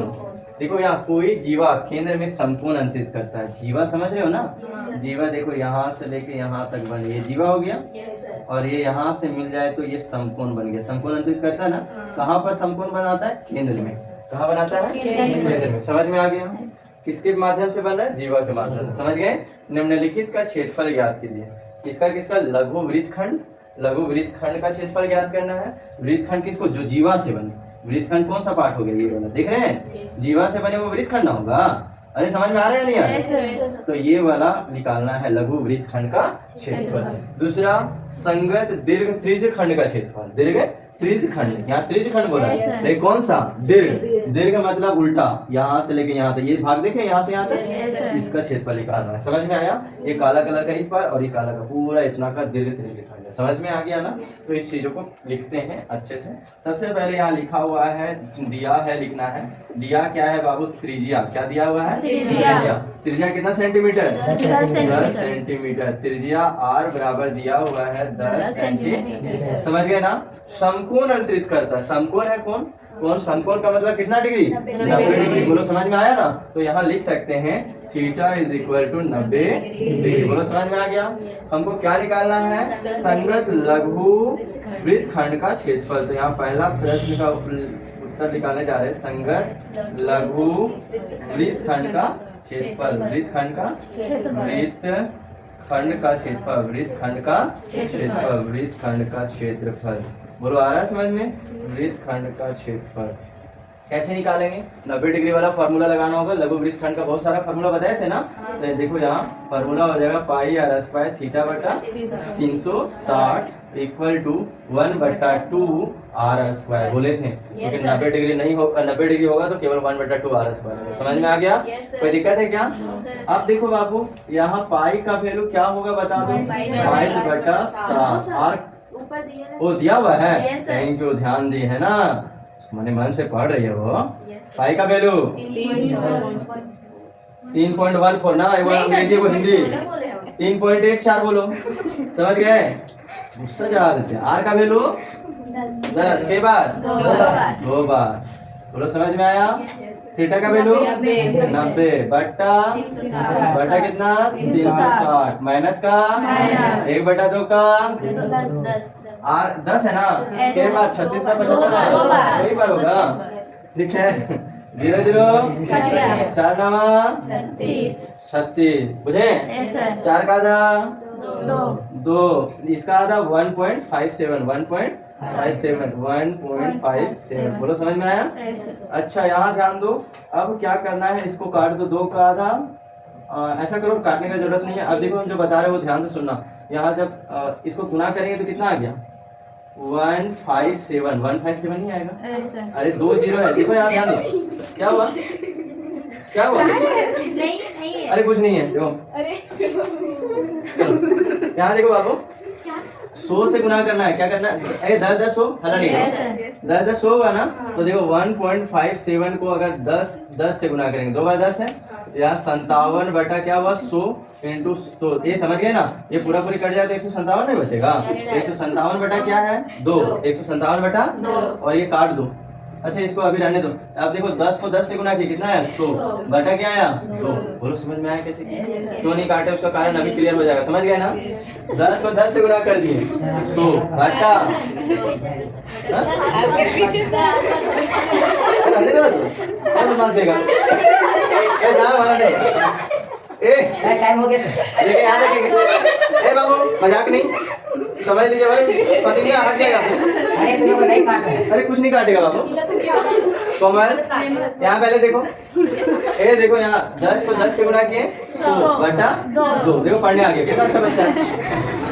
A: देखो यहाँ कोई जीवा केंद्र में समकोण अंतरित करता है। जीवा समझ रहे हो ना? जीवा देखो यहाँ से लेके यहाँ तक बन, ये जीवा हो गया और ये यहाँ से मिल जाए तो ये समकोण बन गया। समकोण अंतरित करता है ना। कहाँ पर समकोण बनाता है? केंद्र में। कहाँ बनाता है? केंद्र में। समझ में आ गया? किसके माध्यम से बन रहा है? जीवा के माध्यम से। समझ गए? निम्नलिखित का क्षेत्रफल ज्ञात कीजिए। किसका किसका? लघु वृत्तखंड। लघु वृत्तखंड का क्षेत्रफल ज्ञात करना है। वृत्तखंड किसको? जो जीवा से बने। वृत्तखंड कौन सा पार्ट हो गया ये वाला, देख रहे हैं? जीवा से बने वो वृत्तखंड ना होगा। अरे समझ में आ रहा है नहीं आ रहा? तो ये वाला निकालना है लघु वृत्तखंड का क्षेत्रफल। दूसरा संगत दीर्घ त्रिज्यखंड का क्षेत्रफल। दीर्घ त्रिज्यखंड, यहाँ त्रिज्यखंड बोला है लेकिन कौन सा? दीर्घ। दीर्घ मतलब उल्टा, यहाँ से लेके यहाँ तक ये भाग देखे यहाँ से यहाँ तक, इसका क्षेत्रफल निकालना है। समझ में आया? ये काला कलर का इस पार और ये काला का पूरा इतना का दीर्घ त्रिज्यखंड है। समझ में आ गया ना? तो इस चीजों को लिखते हैं अच्छे से। सबसे पहले यहाँ लिखा हुआ है, दिया है लिखना है। दिया क्या है बाबू? त्रिज्या। क्या दिया हुआ है? त्रिज्या। त्रिज्या कितना सेंटीमीटर? 10 सेंटीमीटर। त्रिज्या आर बराबर दिया हुआ है 10 सेंटीमीटर। समझ गए ना? समकोण अंतरित करता है। समकोण है कौन? कौन? समकोण का मतलब कितना डिग्री? 90 डिग्री। बोलो समझ में आया ना? तो यहाँ लिख सकते हैं theta is equal to 90 degree. बोलो समझ में आ गया? हमको क्या निकालना है? संगत लघु वृत्तखंड का क्षेत्रफल। तो यहाँ पहला प्रश्न का उत्तर निकालने जा रहे हैं। संगत लघु वृत्तखंड का क्षेत्रफल। वृत्तखंड का वृत्तखंड का क्षेत्रफल। वृत्तखंड का क्षेत्रफल। वृत्तखंड का क्षेत्रफल। बोलो आ रहा है समझ में? वृत्तखंड का क्षेत्रफल कैसे निकालेंगे? 90 डिग्री वाला फार्मूला लगाना होगा। लघु वृत्तखंड का बहुत सारा फार्मूला बताए थे ना। तो देखो यहाँ फार्मूला हो जाएगा पाई आर स्क्वायर थीटा बटा 360 इक्वल टू 1/2 आर स्क्वायर बोले थे। लेकिन 90 डिग्री नहीं होगा, 90 डिग्री होगा तो केवल 1/2 आर स्क्वायर। समझ में आ गया? कोई दिक्कत है क्या? अब देखो बाबू यहाँ पाई का वैल्यू क्या होगा बता दो? 5/7 आर वो दिया हुआ है। थैंक यू, ध्यान दिए है ना, मैंने मन से पढ़ रही है वो। पाई का वैल्यू 3.14 ना, एक बार अंग्रेजी को हिंदी 3.14 बोलो। समझ गए? गुस्सा चढ़ा देते हैं। आर का वैल्यू 10 के बाद 2 बार। बोलो समझ में आया? थीटा का वैल्यू 90 बटा कितना 360 माइनस का 1/2 का आर 10 है ना, के बाद 36 का 75 वही बार होगा। ठीक है, 0 0 4 9 36 बुझे? 4 का आधा 2, इसका आधा 1.57 1.57 बोलो समझ में आया? अच्छा यहाँ ध्यान दो, अब क्या करना है, इसको काट दो 2 का आधा। ऐसा करो, काटने का जरूरत नहीं है। अब देखो हम जो बता रहे हैं वो ध्यान से सुनना। यहाँ जब इसको गुना करेंगे तो कितना आ गया? 157 नहीं आएगा? अरे 2 0 है। देखो यहाँ ध्यान दो, क्या हुआ? क्या हुआ? अरे कुछ नहीं है। देखो यहाँ देखो बाबू, 100 से गुना करना है। क्या करना है? अरे 10 10 100 हला नहीं है। 10 10 100 होगा ना, तो देखो 1.57 को अगर 10 से गुना करेंगे, 2 बार 10 है, यहाँ 57 बटा क्या हुआ 100 इंटू 100। ये समझ गए ना? ये पूरा पूरी कट जाए तो 157 नहीं बचेगा। 157 बटा क्या है 2, 157 बटा 2 और ये काट दो। अच्छा इसको अभी रहने दो। अब देखो 10 को 10 से गुना किया कितना है 100 बटा क्या आया 2। बोलो समझ में आया कैसे? क्यों नहीं काटे उसका कारण अभी क्लियर हो जाएगा। समझ गए ना? 10 को 10 से गुना कर दिए 100 बटा रहने दो तू, क्या बदमाश देगा ए ना हमारा नहीं ए
C: टाइम हो गया सर।
A: लेके यहाँ देखेंगे ए बाबू मजाक नहीं समझ लीजिए भाई पति में हट जाएगा।
C: अरे तुम लोग नहीं काट रहे हैं।
A: अरे कुछ नहीं काटेगा बाबू कोमल यहाँ पहले देखो ए देखो यहाँ 10 को 10 से गुना किए बटा 2 देखो पढ़ने आ गया कितना अच्छा बच्चा है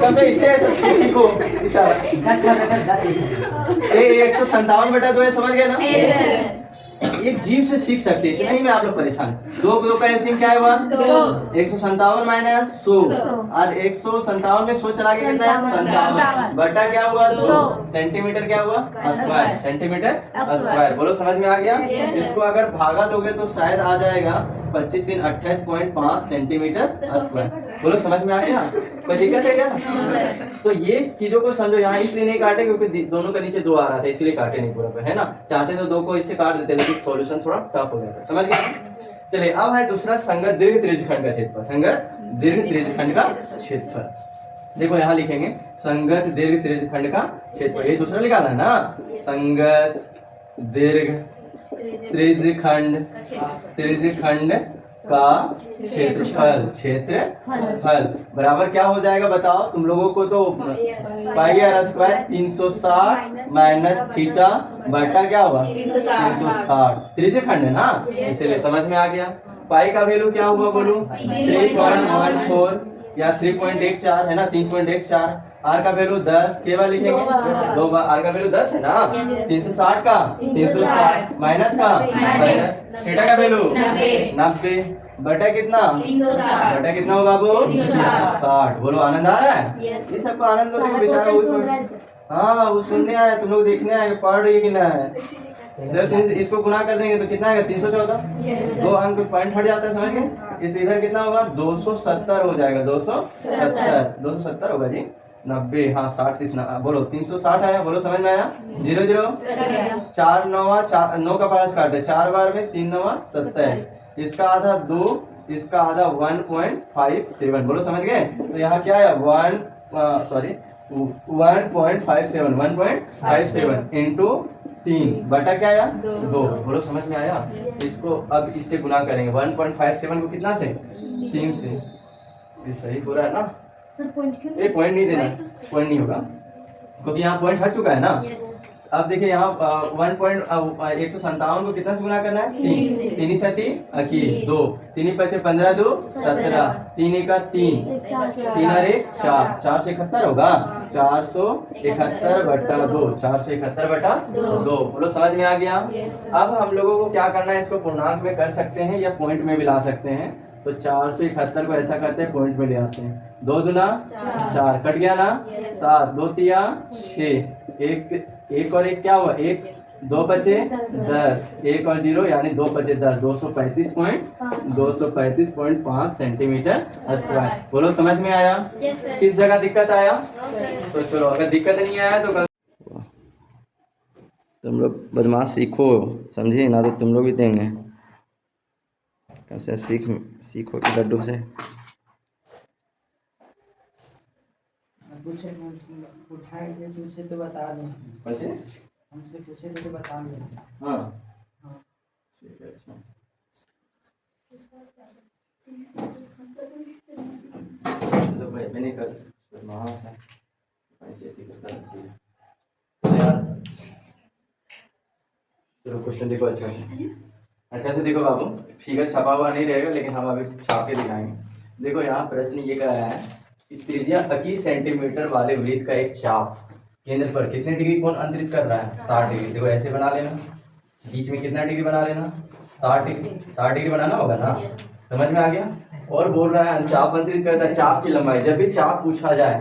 A: कब से इससे ऐसा सीखो बेचारा
C: 10 का प्रेशर 10 लिखो।
A: ए 157 बटा 2 है समझ गए ना एक जीव से सीख सकते हैं कि नहीं में आप लोग परेशान 2 को 2 का एलसीएम क्या है हुआ 157 माइनस 100 और 157 में 100 चला के कितना है 57 बटा क्या हुआ 2 सेंटीमीटर क्या हुआ स्क्वायर सेंटीमीटर स्क्वायर बोलो समझ में आ गया। इसको अगर भागा दोगे तो शायद आ जाएगा 25 3 28.5 सेंटीमीटर स्क्वायर बोलो समझ में आ गया कोई दिक्कत है क्या। तो ये चीजों को समझो यहाँ इसलिए नहीं काटे क्योंकि दोनों का नीचे 2 आ रहा था इसलिए काटे नहीं पूरा है ना चाहते तो 2 को इससे काट देते लेकिन सॉल्यूशन थोड़ा टफ हो जाता है समझ गए। चलिए अब है दूसरा संगत दीर्घ त्रिज्यखंड का क्षेत्रफल संगत दीर्घ त्रिज्यखंड का क्षेत्रफल देखो यहाँ लिखेंगे संगत दीर्घ त्रिज्यखंड का क्षेत्रफल ये दूसरा निकालना है ना संगत दीर्घ त्रिज्यखंड का क्षेत्रफल बराबर क्या हो जाएगा बताओ तुम लोगों को तो पाई आर स्क्वायर 360 माइनस थीटा बटा क्या होगा 360 त्रिज्यखंड है ना इसलिए समझ में आ गया। पाई का वैल्यू क्या हुआ बोलूं 3.14 या 3.14 है ना 3.14 आर का वैल्यू 10 केवल लिखेंगे 2 बार आर का वैल्यू 10 है ना 360 का 360 माइनस का माइनस थीटा का वैल्यू 90 बटा कितना बटा कितना हो बाबू 60 बोलो आनंद आ रहा है ये सबको आनंद लो बेचारा हाँ वो सुनने आए तुम लोग देखने आए पढ़ रही है कि ना है इसको गुना कर देंगे तो कितना आएगा 314 2 अंक पॉइंट हट जाता है समझ गए इस इधर कितना होगा 270 हो जाएगा 270 होगा जी 90 हाँ 60 30 बोलो 360 आया बोलो समझ में आया 0 0 4 9 का पारस काटे 4 बार में 3 9 27 इसका आधा 2 इसका आधा 1.57 बोलो समझ गए। तो यहाँ क्या है 1.57 इंटू 3 बटा क्या आया 2 बोलो समझ में आया। इसको अब इससे गुना करेंगे 1.57 को कितना से 3 से ये सही हो रहा है ना
D: सर पॉइंट क्यों
A: ये पॉइंट नहीं देना पॉइंट नहीं होगा क्योंकि यहाँ पॉइंट हट चुका है ना। अब देखिए यहाँ 1.157 को कितना से गुना करना है 3 3 से 21 2 3 5 15 2 17 3 1 3 3 4 4 से 71 होगा 471 बटा 2 471 बटा 2 बोलो समझ में आ गया। अब हम लोगों को क्या करना है इसको पूर्णांक में कर सकते हैं या पॉइंट में भी ला सकते हैं। तो 471 को ऐसा करते हैं पॉइंट में ले आते हैं 2 दूना 4 कट गया ना 7 2 तिया 6 एक और एक क्या हुआ 1 2 बचे 10 1 और 0 यानी 2 बचे 10 235.5 सेंटीमीटर स्क्वायर बोलो समझ में आया। किस जगह दिक्कत आया तो चलो अगर दिक्कत नहीं आया तो तुम लोग बदमाश सीखो समझे ना तो तुम लोग भी देंगे कब से सीखो कि लड्डू से
C: उठाएंगे पूछे तो बता दें
A: बचे
C: हमसे पूछे तो बता दें
A: हाँ ठीक है अच्छा तो भाई मैंने कर बदमाश है पंचायती करता रहती है तो यार चलो क्वेश्चन देखो अच्छा से देखो बाबू फिगर छपा हुआ नहीं रहेगा लेकिन हम अभी छाप के दिखाएंगे। देखो यहाँ प्रश्न ये कह रहा है कि त्रिज्या 21 सेंटीमीटर वाले वृत्त का एक चाप केंद्र पर कितने डिग्री कोण अंतरित कर रहा है 60 डिग्री। देखो ऐसे बना लेना बीच में कितना डिग्री बना लेना 60 डिग्री बनाना होगा ना समझ में आ गया। और बोल रहा है चाप अंतरित करता है चाप की लंबाई जब भी चाप पूछा जाए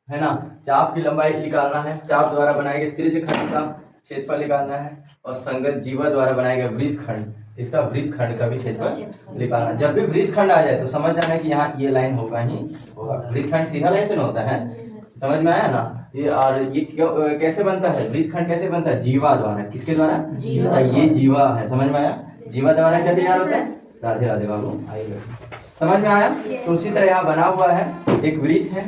A: है ना चाप की लंबाई निकालना है चाप द्वारा बनाए गए त्रिज्यखंड का क्षेत्रफल निकालना है और संगत जीवा द्वारा बनाया गया वृत्तखंड इसका वृत्तखंड का भी क्षेत्रफल निकालना। जब भी वृत्तखंड आ जाए तो समझ जाना है कि यहाँ ये लाइन होगा ही होगा। वृत्तखंड सीधा लाइन से ना होता है समझ में आया ना। ये और ये कैसे बनता है वृत्तखंड कैसे बनता है जीवा द्वारा किसके द्वारा ये जीवा है समझ में आया। जीवा द्वारा क्या तैयार होता है राधे राधे बाबू आइए समझ में आया। तो उसी तरह यहाँ बना हुआ है एक वृत्त है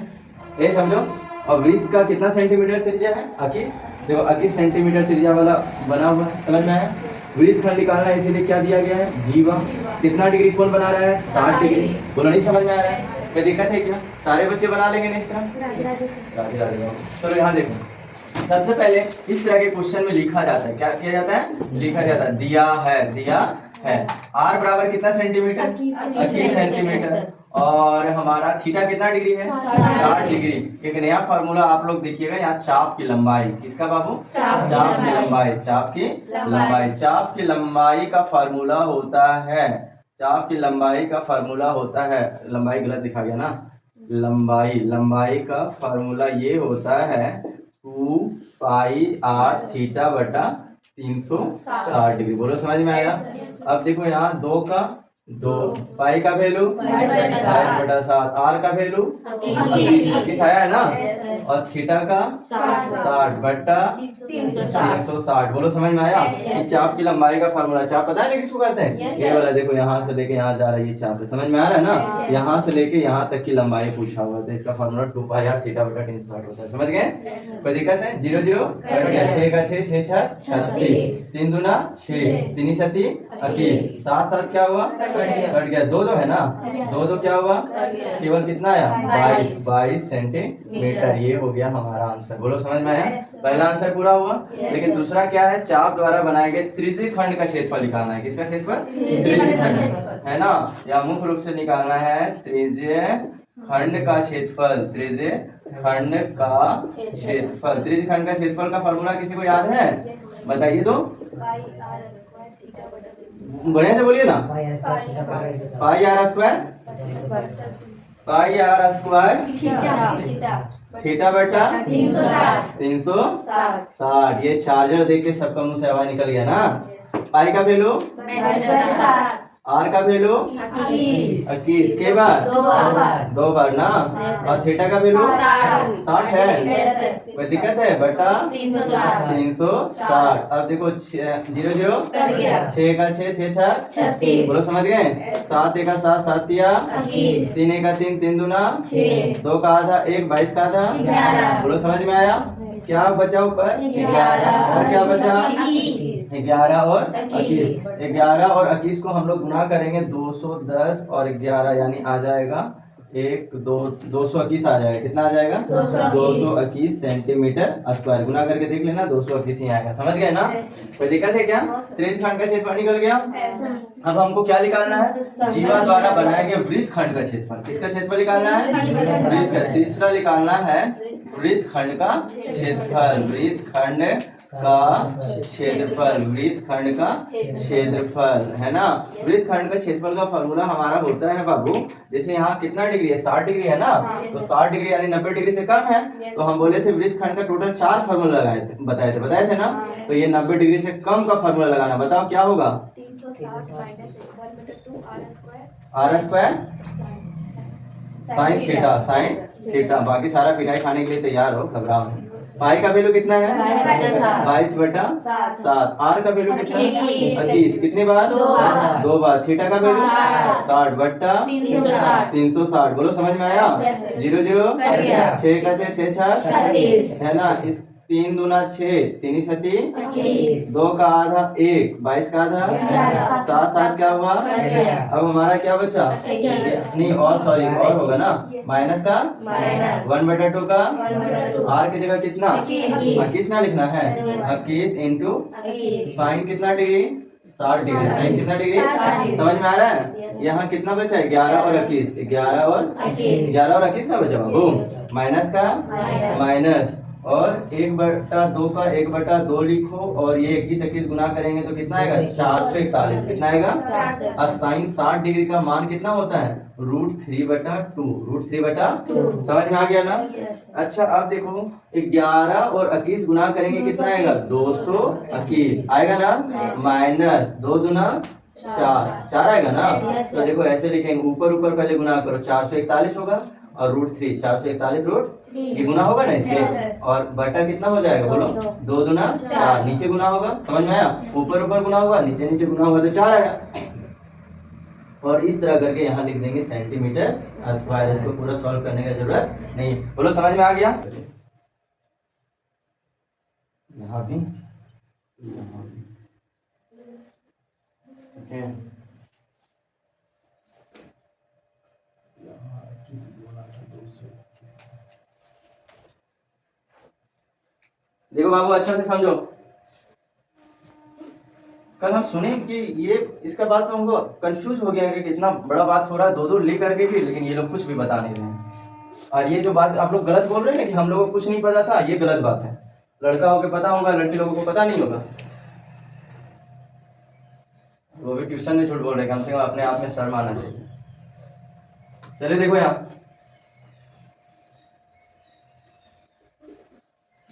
A: ये समझो और वृत्त का कितना सेंटीमीटर त्रिज्या है 21 देखो 21 सेंटीमीटर त्रिज्या वाला बना हुआ है, समझ में आया। वृत्तखंड निकालना है, इसीलिए क्या दिया गया है, जीवा। कितना डिग्री कोण बना रहा है, 60 डिग्री। बोलो नहीं समझ में आ रहा है, कोई दिक्कत है क्या? सारे बच्चे बना लेंगे ना इस तरह? राधे राधे। चलो यहाँ देखो, सबसे पहले इस तरह के क्वेश्चन में लिखा जाता है, क्या किया जाता है, लिखा जाता है, दिया है आर बराबर कितना सेंटीमीटर, 21 सेंटीमीटर, और हमारा थीटा कितना डिग्री है, 60 डिग्री। एक नया फार्मूला आप लोग देखिएगा यहाँ, चाप की लंबाई, किसका बाबू, चाप की लंबाई, चाप की लंबाई, चाप की लंबाई का फार्मूला होता है, चाप की लंबाई का फार्मूला होता है, लंबाई गलत दिखा गया ना, लंबाई का फार्मूला ये होता है 2 पाई आर थीटा बटा 360 डिग्री। बोलो समझ में आया। अब देखो यहाँ 2 का 2, पाई का वैल्यू 60 बटा 7, आर का वैल्यू 21 आया है ना, और थीटा का 60 बटा 360। बोलो समझ में आया। चाप की लंबाई का फार्मूला, चाप पता है ना किसको कहते हैं, ये वाला देखो यहाँ से लेके यहाँ जा रहा है, ये चाप है, समझ में आ रहा है ना, यहाँ से लेके यहाँ तक की लंबाई पूछा हुआ है, इसका फार्मूला 2 पाई आर थीटा बटा 360 होता है, समझ गए। कोई दिक्कत है, 0 0 कट गया, 6 का 6, 6 6 36, 3 दूना 6, 3 7 21, 7 7 क्या हुआ, कट गया, 2 2 है ना, 2 2 क्या हुआ, केवल कितना आया, 22 सेंटीमीटर। ये हो गया हमारा आंसर। बोलो समझ में आया, पहला आंसर पूरा हुआ। लेकिन दूसरा क्या है, चाप द्वारा बनाए गए त्रिज्यीय खंड का क्षेत्रफल निकालना है, किसका क्षेत्रफल, त्रिज्यीय खंड है ना, या मुख्य रूप से निकालना है त्रिज्यीय खंड का क्षेत्रफल, त्रिज्यीय खंड का क्षेत्रफल। त्रिज्यीय खंड का क्षेत्रफल का फॉर्मूला किसी को याद है, बताइए तो, बढ़िया से बोलिए ना, पाई आर स्क्वायर थीटा बटा 360। ये चार्जर देख के सबका मुंह से आवाज निकल गया ना। पाई का वैल्यू, आर का वैल्यू 21 के बाद 2 बार ना, और थीटा का वैल्यू 60 है, कोई दिक्कत है, बटा 360। अब देखो 0 0 6 का 6, 6 6 36। बोलो समझ गए। 7 1 का 7, 7 3 3 1 का 3, 3 दूना 6, 2 का आधा 1, 22 का आधा 11। बोलो समझ में आया। क्या बचा ऊपर, 11, और क्या बचा, 11 और 21। 11 और 21 को हम लोग गुना करेंगे 210 और 11, यानी आ जाएगा 221 आ जाएगा। कितना आ जाएगा, 221 सेंटीमीटर स्क्वायर। गुना करके देख लेना, 221 ही आएगा, समझ गए ना। कोई दिक्कत है क्या, त्रिज्यीय खंड का क्षेत्रफल निकल गया। अब हमको क्या निकालना है, जीवा द्वारा बनाए गए वृत्तखंड का क्षेत्रफल। किसका क्षेत्रफल निकालना है, वृत्त का। तीसरा निकालना है वृत्तखंड का क्षेत्रफल, वृत्तखंड का क्षेत्रफल, वृत्तखंड का क्षेत्रफल है ना। वृत्तखंड का क्षेत्रफल का फॉर्मूला हमारा होता है बाबू, जैसे यहाँ कितना डिग्री है, 60 डिग्री है ना, तो 60 डिग्री यानी 90 डिग्री से कम है, तो हम बोले थे वृत्तखंड का टोटल 4 फार्मूला बताए थे ना। तो ये 90 डिग्री से कम का फार्मूला लगाना, बताओ क्या होगा, आर स्क्वायर साइन थीटा। बाकी सारा पिटाई खाने के लिए तैयार हो, घबराओ नहीं। पाई का वैल्यू कितना है, 22 बटा 7। आर का वैल्यू कितना है, 21। कितनी बार, 2 बार। थीटा का वैल्यू 60 बटा 360। बोलो समझ में आया। 0 0 6 का 6, 6 6 है ना। इस 3 दूना 6, 3 7 2 का आधा 1, 22 का आधा 7 7 क्या हुआ। अब हमारा क्या बचा, नहीं और सॉरी और होगा ना, माइनस का 1 बटा 2 का, आर की जगह कितना 21 ना लिखना है, 21 इंटू साइन कितना डिग्री, 60 डिग्री। साइन कितना डिग्री, समझ में आ रहा है। यहाँ कितना बचा है, 11 और 21, 11 और 21 ना बचा बाबू। माइनस का माइनस, और 1 बटा 2 का 1 बटा 2 लिखो, और ये 21 गुना करेंगे तो कितना आएगा, 441। कितना आएगा, और साइन 60 डिग्री का मान कितना होता है, √3 बटा 2। √3 बटा 2 समझ में आ गया ना। अच्छा अब देखो 11 और 21 गुना करेंगे कितना आएगा, 221 आएगा ना, माइनस 2 दूना 4 आएगा ना। तो देखो ऐसे लिखेंगे, ऊपर पहले गुना करो, 441 होगा, और √3 441 ये गुना होगा ना इसके, और बटा कितना हो जाएगा बोलो, 2 दूना 4, नीचे गुना होगा, समझ में आया। ऊपर गुना होगा, नीचे गुना होगा, तो 4 आएगा। और इस तरह करके यहाँ लिख देंगे सेंटीमीटर स्क्वायर। इसको पूरा सॉल्व करने की जरूरत नहीं। बोलो समझ में आ गया। यहाँ भी यहाँ भी, ठीक है। यहाँ 21 गुना था 200। देखो बाबू अच्छा से समझो, कल हम सुने कि ये इसका बात तो हमको कंफ्यूज हो गया कि कितना बड़ा बात हो रहा है, दो दो लिख करके भी, लेकिन ये लोग कुछ भी बता नहीं रहे हैं। और ये जो बात आप लोग गलत बोल रहे हैं ना कि हम लोगों को कुछ नहीं पता था, ये गलत बात है। लड़का होके पता होगा, लड़की लोगों को पता नहीं होगा। वो भी ट्यूशन में झूठ बोल रहे हैं, कम से कम अपने आप में शर्म आना चाहिए। चलिए देखो यहाँ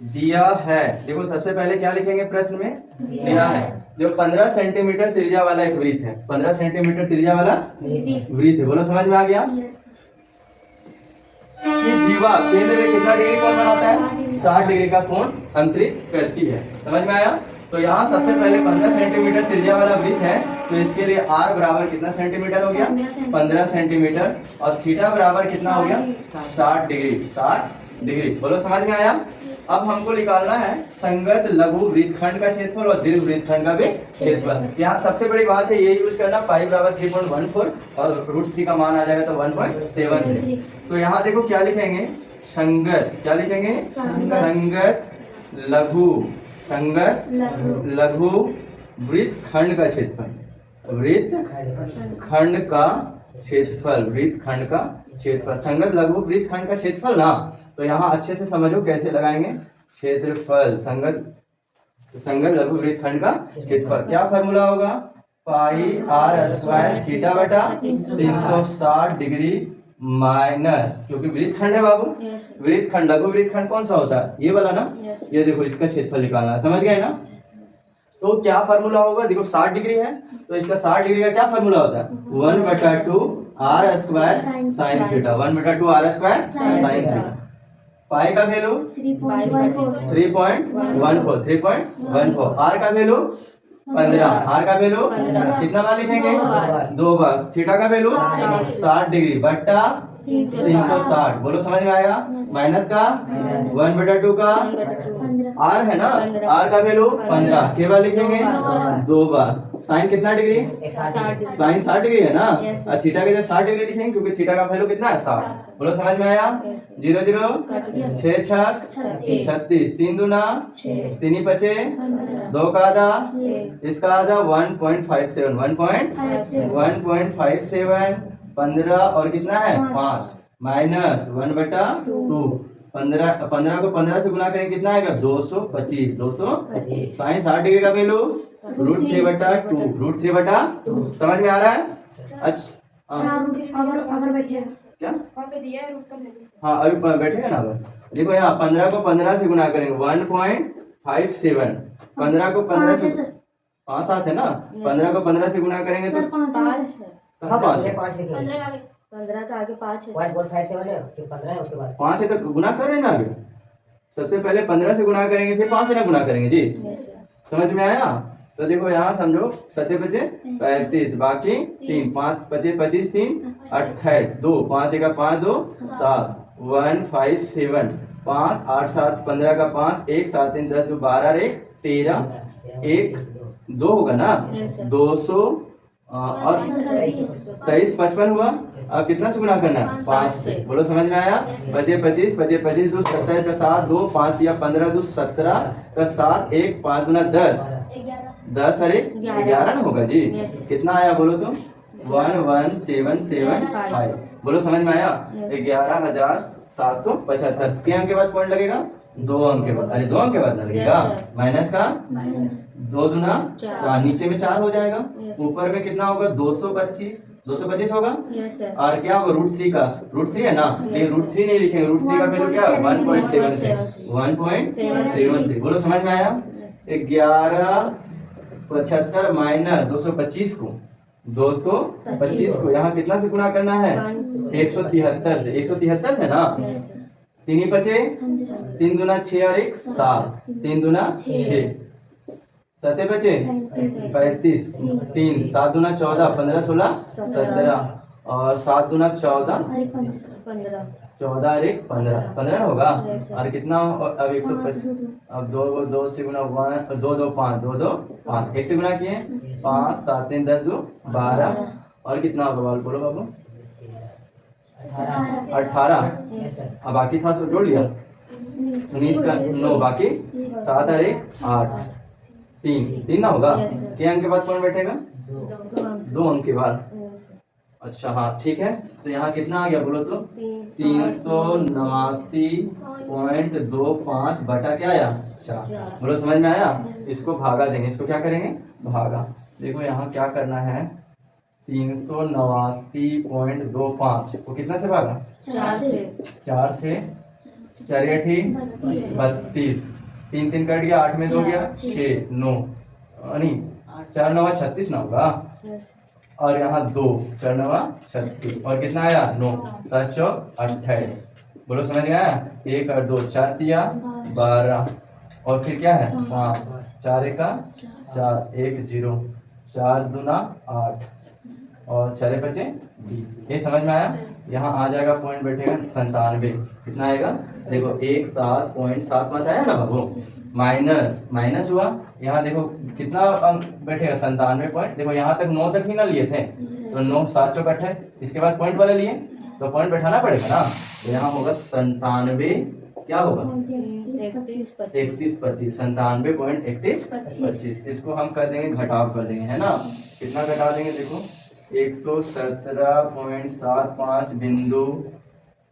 A: दिया है, देखो सबसे पहले क्या लिखेंगे प्रश्न में, दिया है। देखो 15 सेंटीमीटर त्रिज्या वाला एक वृत्त है, 15 सेंटीमीटर त्रिज्या वाला वृत्त है। बोलो समझ में आ गया कि जीवा केंद्र में कितना डिग्री कोण बनाता है, 60 डिग्री का कोण अंतरित करती है। समझ में आया। तो यहाँ सबसे पहले 15 सेंटीमीटर त्रिज्या वाला वृत्त है, तो इसके लिए r बराबर कितना सेंटीमीटर हो गया, 15 सेंटीमीटर, और थीटा बराबर कितना हो गया, 60 डिग्री, 60 डिग्री। बोलो समझ में आया। अब हमको निकालना है संगत लघु वृत्तखंड का क्षेत्रफल और दीर्घ वृत्तखंड का भी क्षेत्रफल। यहाँ सबसे बड़ी बात है ये यूज करना, पाई बराबर 3.14 और √3 का मान आ जाएगा तो 1.73। तो यहाँ देखो क्या लिखेंगे, संगत, क्या लिखेंगे, संगत लघु वृत्तखंड का क्षेत्रफल, वृत्तखंड का क्षेत्रफल, वृत्तखंड का क्षेत्रफल, संगत लघु वृत्तखंड का क्षेत्रफल ना। तो यहाँ अच्छे से समझो कैसे लगाएंगे क्षेत्रफल, संगत लघु वृत्तखंड का क्षेत्रफल। क्या फॉर्मूला होगा, पाई r² थीटा बटा 360 डिग्री माइनस, क्योंकि वृत्तखंड है बाबू, वृत्तखंड लघु वृत्तखंड कौन सा होता है, ये वाला ना। ये देखो इसका क्षेत्रफल निकालना है, समझ गए ना। तो क्या फार्मूला होगा, देखो 60 डिग्री है तो इसका 60 डिग्री का क्या फार्मूला होता है, 1/2 r² sine theta, 1/2 r² sine theta. Pi का वैल्यू 3.14, आर का वैल्यू 15, आर का वैल्यू कितना बार लिखेंगे, 2 बार। थीटा का वैल्यू 60 डिग्री बट्टा 360। बोलो समझ में आया। माइनस का 1/2 का आर है ना, आर का वैल्यू 15, के बार लिखेंगे 2 बार। साइन कितना डिग्री, साइन 60 डिग्री है ना, और थीटा के लिए 60 डिग्री लिखेंगे क्योंकि थीटा का वैल्यू कितना है 60। बोलो समझ में आया। 0 0 6 6 36, 3 दूना 3 पचे 2 का आधा, इसका आधा 1.57, 1.57, 15 और कितना है 5 माइनस 1/2, 15 को 15 से गुना करेंगे कितना आएगा 225, 225। साइन 60 डिग्री का वैल्यू √3/2, √3/2। समझ में आ रहा है। अच्छा क्या, हाँ अभी बैठेगा ना। अगर देखो यहाँ 15 को 15 से गुना करेंगे 1.57, 15 को 15 से 5 7 है ना, 15 को 15 से गुना करेंगे तो 5 है,
B: 15 का आगे 5 है,
C: 1.57 है, फिर 15 है, उसके बाद
A: 5 है तो गुना कर रहे हैं ना आगे। सबसे पहले 15 से गुना करेंगे फिर 5 से ना गुना करेंगे जी। समझ में आया। तो देखो यहाँ समझो 7 बचे 35, बाकी 3, 5 बचे 25, 3 28, 2 5 का 5 2 7, 157, 5 8 7 15 का 5, 1 7 3 10 12 1 13, 1 2 होगा ना, 200 और 23 55 हुआ। अब कितना से गुना करना है 5 से। बोलो समझ में आया। बचे 25, बचे 25 2 27 का 7, 2 5 या 15 2 17 का 7, 1 5 दूना 10, 10 अरे 11 ना होगा जी। कितना आया बोलो तो 11775। बोलो समझ में आया। 11,775 के अंक के बाद पॉइंट लगेगा 2 अंक के बाद, अरे 2 अंक के बाद लगेगा। माइनस का 2 दूना 4, नीचे में 4 हो जाएगा, ऊपर में कितना होगा 225 होगा। और क्या होगा √3 का, √3 है ना, लेकिन √3 नहीं लिखेंगे, √3 का वैल्यू क्या 1.73। बोलो समझ में आया। 1175 माइनस 225 को यहाँ कितना से गुना करना है 173 से। 173 है ना, 3 बचे 3 दूना 6 और 1 7, 3 दूना 6, 7 बचे 35, 3 7 दूना 14, 15 16 17 और 7 दूना 14
B: 15।
A: 14 और 1 15, 15 होगा।
B: Yes, sir.
A: और कितना अब 125, अब दो से गुना 1, 2 2 5, 2 2 5, 1 से गुना किए 5 7 3 10 2 12, और कितना होगा बोलो बाबू? 18।
C: Yes sir.
A: अब बाकी था सो जोड़ लिया, 19 का 9, बाकी 7 और 1 8, 3 ना होगा।
B: Yes, sir.
A: क्या अंक के बाद कौन बैठेगा?
C: 2
A: 2 अंक के बाद। अच्छा हाँ ठीक है, तो यहाँ कितना आ गया बोलो तो? 389.25 बटा क्या आया? 4। बोलो समझ में आया? इसको भागा देंगे, इसको क्या करेंगे? भागा। देखो यहाँ क्या करना है, 389.25 को कितना से भागा?
B: 4 से
A: 4 से 4 या ठीक 32, 3 3 कट गया, 8 में 2 गया 6 9, नहीं 4 9 36 ना होगा। और यहाँ 2 4 9 36, और कितना आया? 9 7 4 28। बोलो समझ में आया? 1 और 2 4 दिया 12, और फिर क्या है 5 4 1 4 1 0, 4 दूना 8, और 4 बचे 20। ये समझ में आया? यहाँ आ जाएगा पॉइंट बैठेगा 97। कितना आएगा? देखो 17.75 आया ना बाबू, माइनस हुआ। यहाँ देखो कितना अंक बैठेगा? 97 पॉइंट। देखो यहाँ तक 9 तक ही ना लिए थे, तो 9 7 चौक 28, इसके बाद पॉइंट वाले लिए तो पॉइंट बैठाना पड़ेगा ना। तो यहाँ होगा 97, क्या होगा? 31 25, 97.31 इसको हम कर देंगे घटाव कर देंगे, है ना। कितना घटा देंगे? देखो 117.75 बिंदु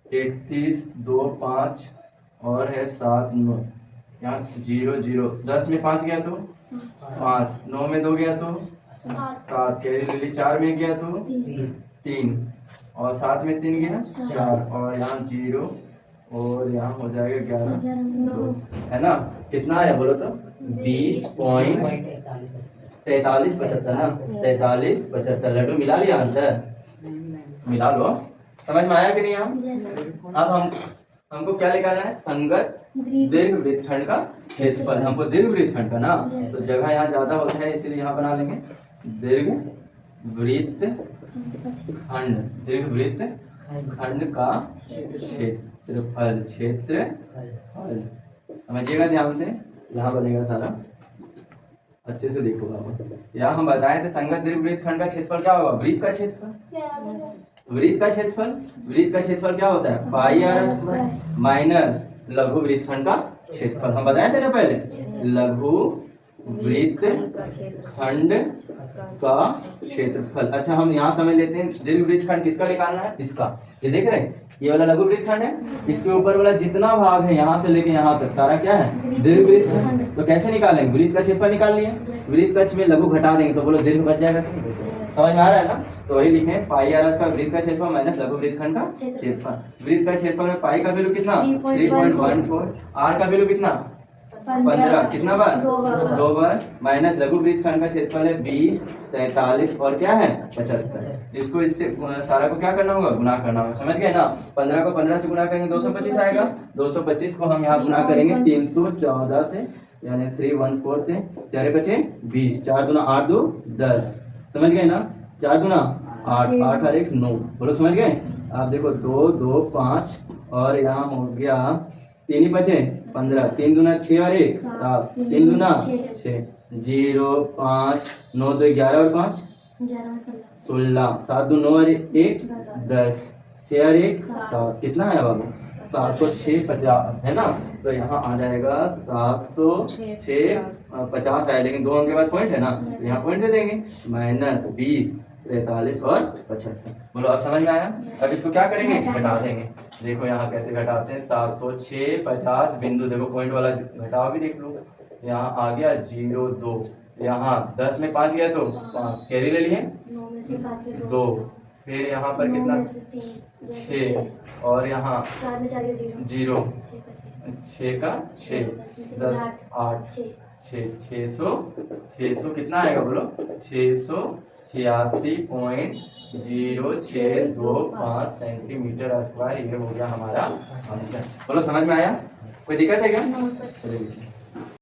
A: 3125, और है 7 9, यहाँ 0 0, 10 में 5 गया तो 5, 9 में 2 गया तो 7, कैरी ले ली, 4 में गया तो 3, और 7 में 3 गया 4, और यहाँ 0, और यहाँ हो जाएगा 11 2, है ना। कितना आया बोलो तो? 20.4375 ना, 4375। लड्डू मिला लिया आंसर? मिला लो। समझ में आया कि नहीं? यहाँ अब हमको क्या निकालना है? संगत दीर्घ वृत्तखंड का क्षेत्रफल। हमको दीर्घ वृत्तखंड का ना, तो जगह यहाँ ज्यादा होता है इसलिए यहाँ बना लेंगे दीर्घ वृत्तखंड, दीर्घ वृत्तखंड का क्षेत्रफल। समझिएगा ध्यान से, यहाँ बनेगा सारा, अच्छे से देखो बाबू। यहाँ हम बताए थे संगत दीर्घ वृत्तखंड का क्षेत्रफल क्या होगा? वृत्त का क्षेत्रफल, वृत्त का क्षेत्रफल क्या होता है? पाई आर स्क्वायर माइनस लघु वृत्तखंड का क्षेत्रफल। हम बताए थे ना पहले, लघु वृत्तखंड का क्षेत्रफल। अच्छा हम यहाँ समझ लेते हैं दीर्घ वृत्तखंड किसका निकालना है? इसका। ये देख रहे हैं, ये वाला लघु वृत्तखंड है, इसके ऊपर वाला जितना भाग है यहाँ से लेके यहाँ तक सारा क्या है? दीर्घ वृत्तखंड। तो कैसे निकालेंगे? वृत्त का क्षेत्रफल निकाल लिए, वृत्त कक्ष में लघु घटा देंगे तो बोलो दीर्घ बच जाएगा कि नहीं? समझ में आ रहा है ना। तो वही लिखे पाई आर का वृत्त का क्षेत्रफल माइनस लघु वृत्तखंड का क्षेत्रफल। वृत्त का क्षेत्रफल में पाई का वैल्यू कितना? 3.14, आर का वैल्यू कितना? 15, कितना बार? 2 बार, माइनस लघु वृत्तखंड का क्षेत्रफल है 20 43 और क्या है 75। इसको इससे सारा को क्या करना होगा? गुना करना होगा। समझ गए ना। 15 को 15 से गुना करेंगे 225 आएगा, 225 को हम यहाँ गुना करेंगे 314 से, यानी 314 से, 4 बचे 20, 4 दूना 8 2 10। समझ गए ना। 4 दूना 8, 8 और 1 9। बोलो समझ गए। आप देखो 2 2 5, और यहाँ हो गया 3 ही बचे 15, 3 दूना 6 और 1 7, 3 दूना 6, 0 5 9 2 11 और 5 16, 7 2 9 और 1 10, 6 और 1 7। कितना है बाबू? 706.50 है ना। तो यहाँ आ जाएगा 706.50 है, लेकिन 2 अंक के बाद पॉइंट है ना, यहाँ पॉइंट दे देंगे, माइनस 20 43 और 75। बोलो अब समझ में आया। अब इसको क्या करेंगे? घटा देंगे। देखो यहाँ कैसे घटाते हैं, 706.50 बिंदु, देखो पॉइंट वाला घटाव भी देख लो। यहाँ आ गया 0 2, यहाँ 10 में 5 गया तो 5, कैरी ले लिए 2, फिर यहाँ पर कितना 6, और यहाँ 0 6 का 6 10 8 600 कितना आएगा बोलो? 686.0625 सेंटीमीटर स्क्वायर। ये हो गया हमारा आंसर। बोलो समझ में आया? कोई दिक्कत है क्या? चलिए।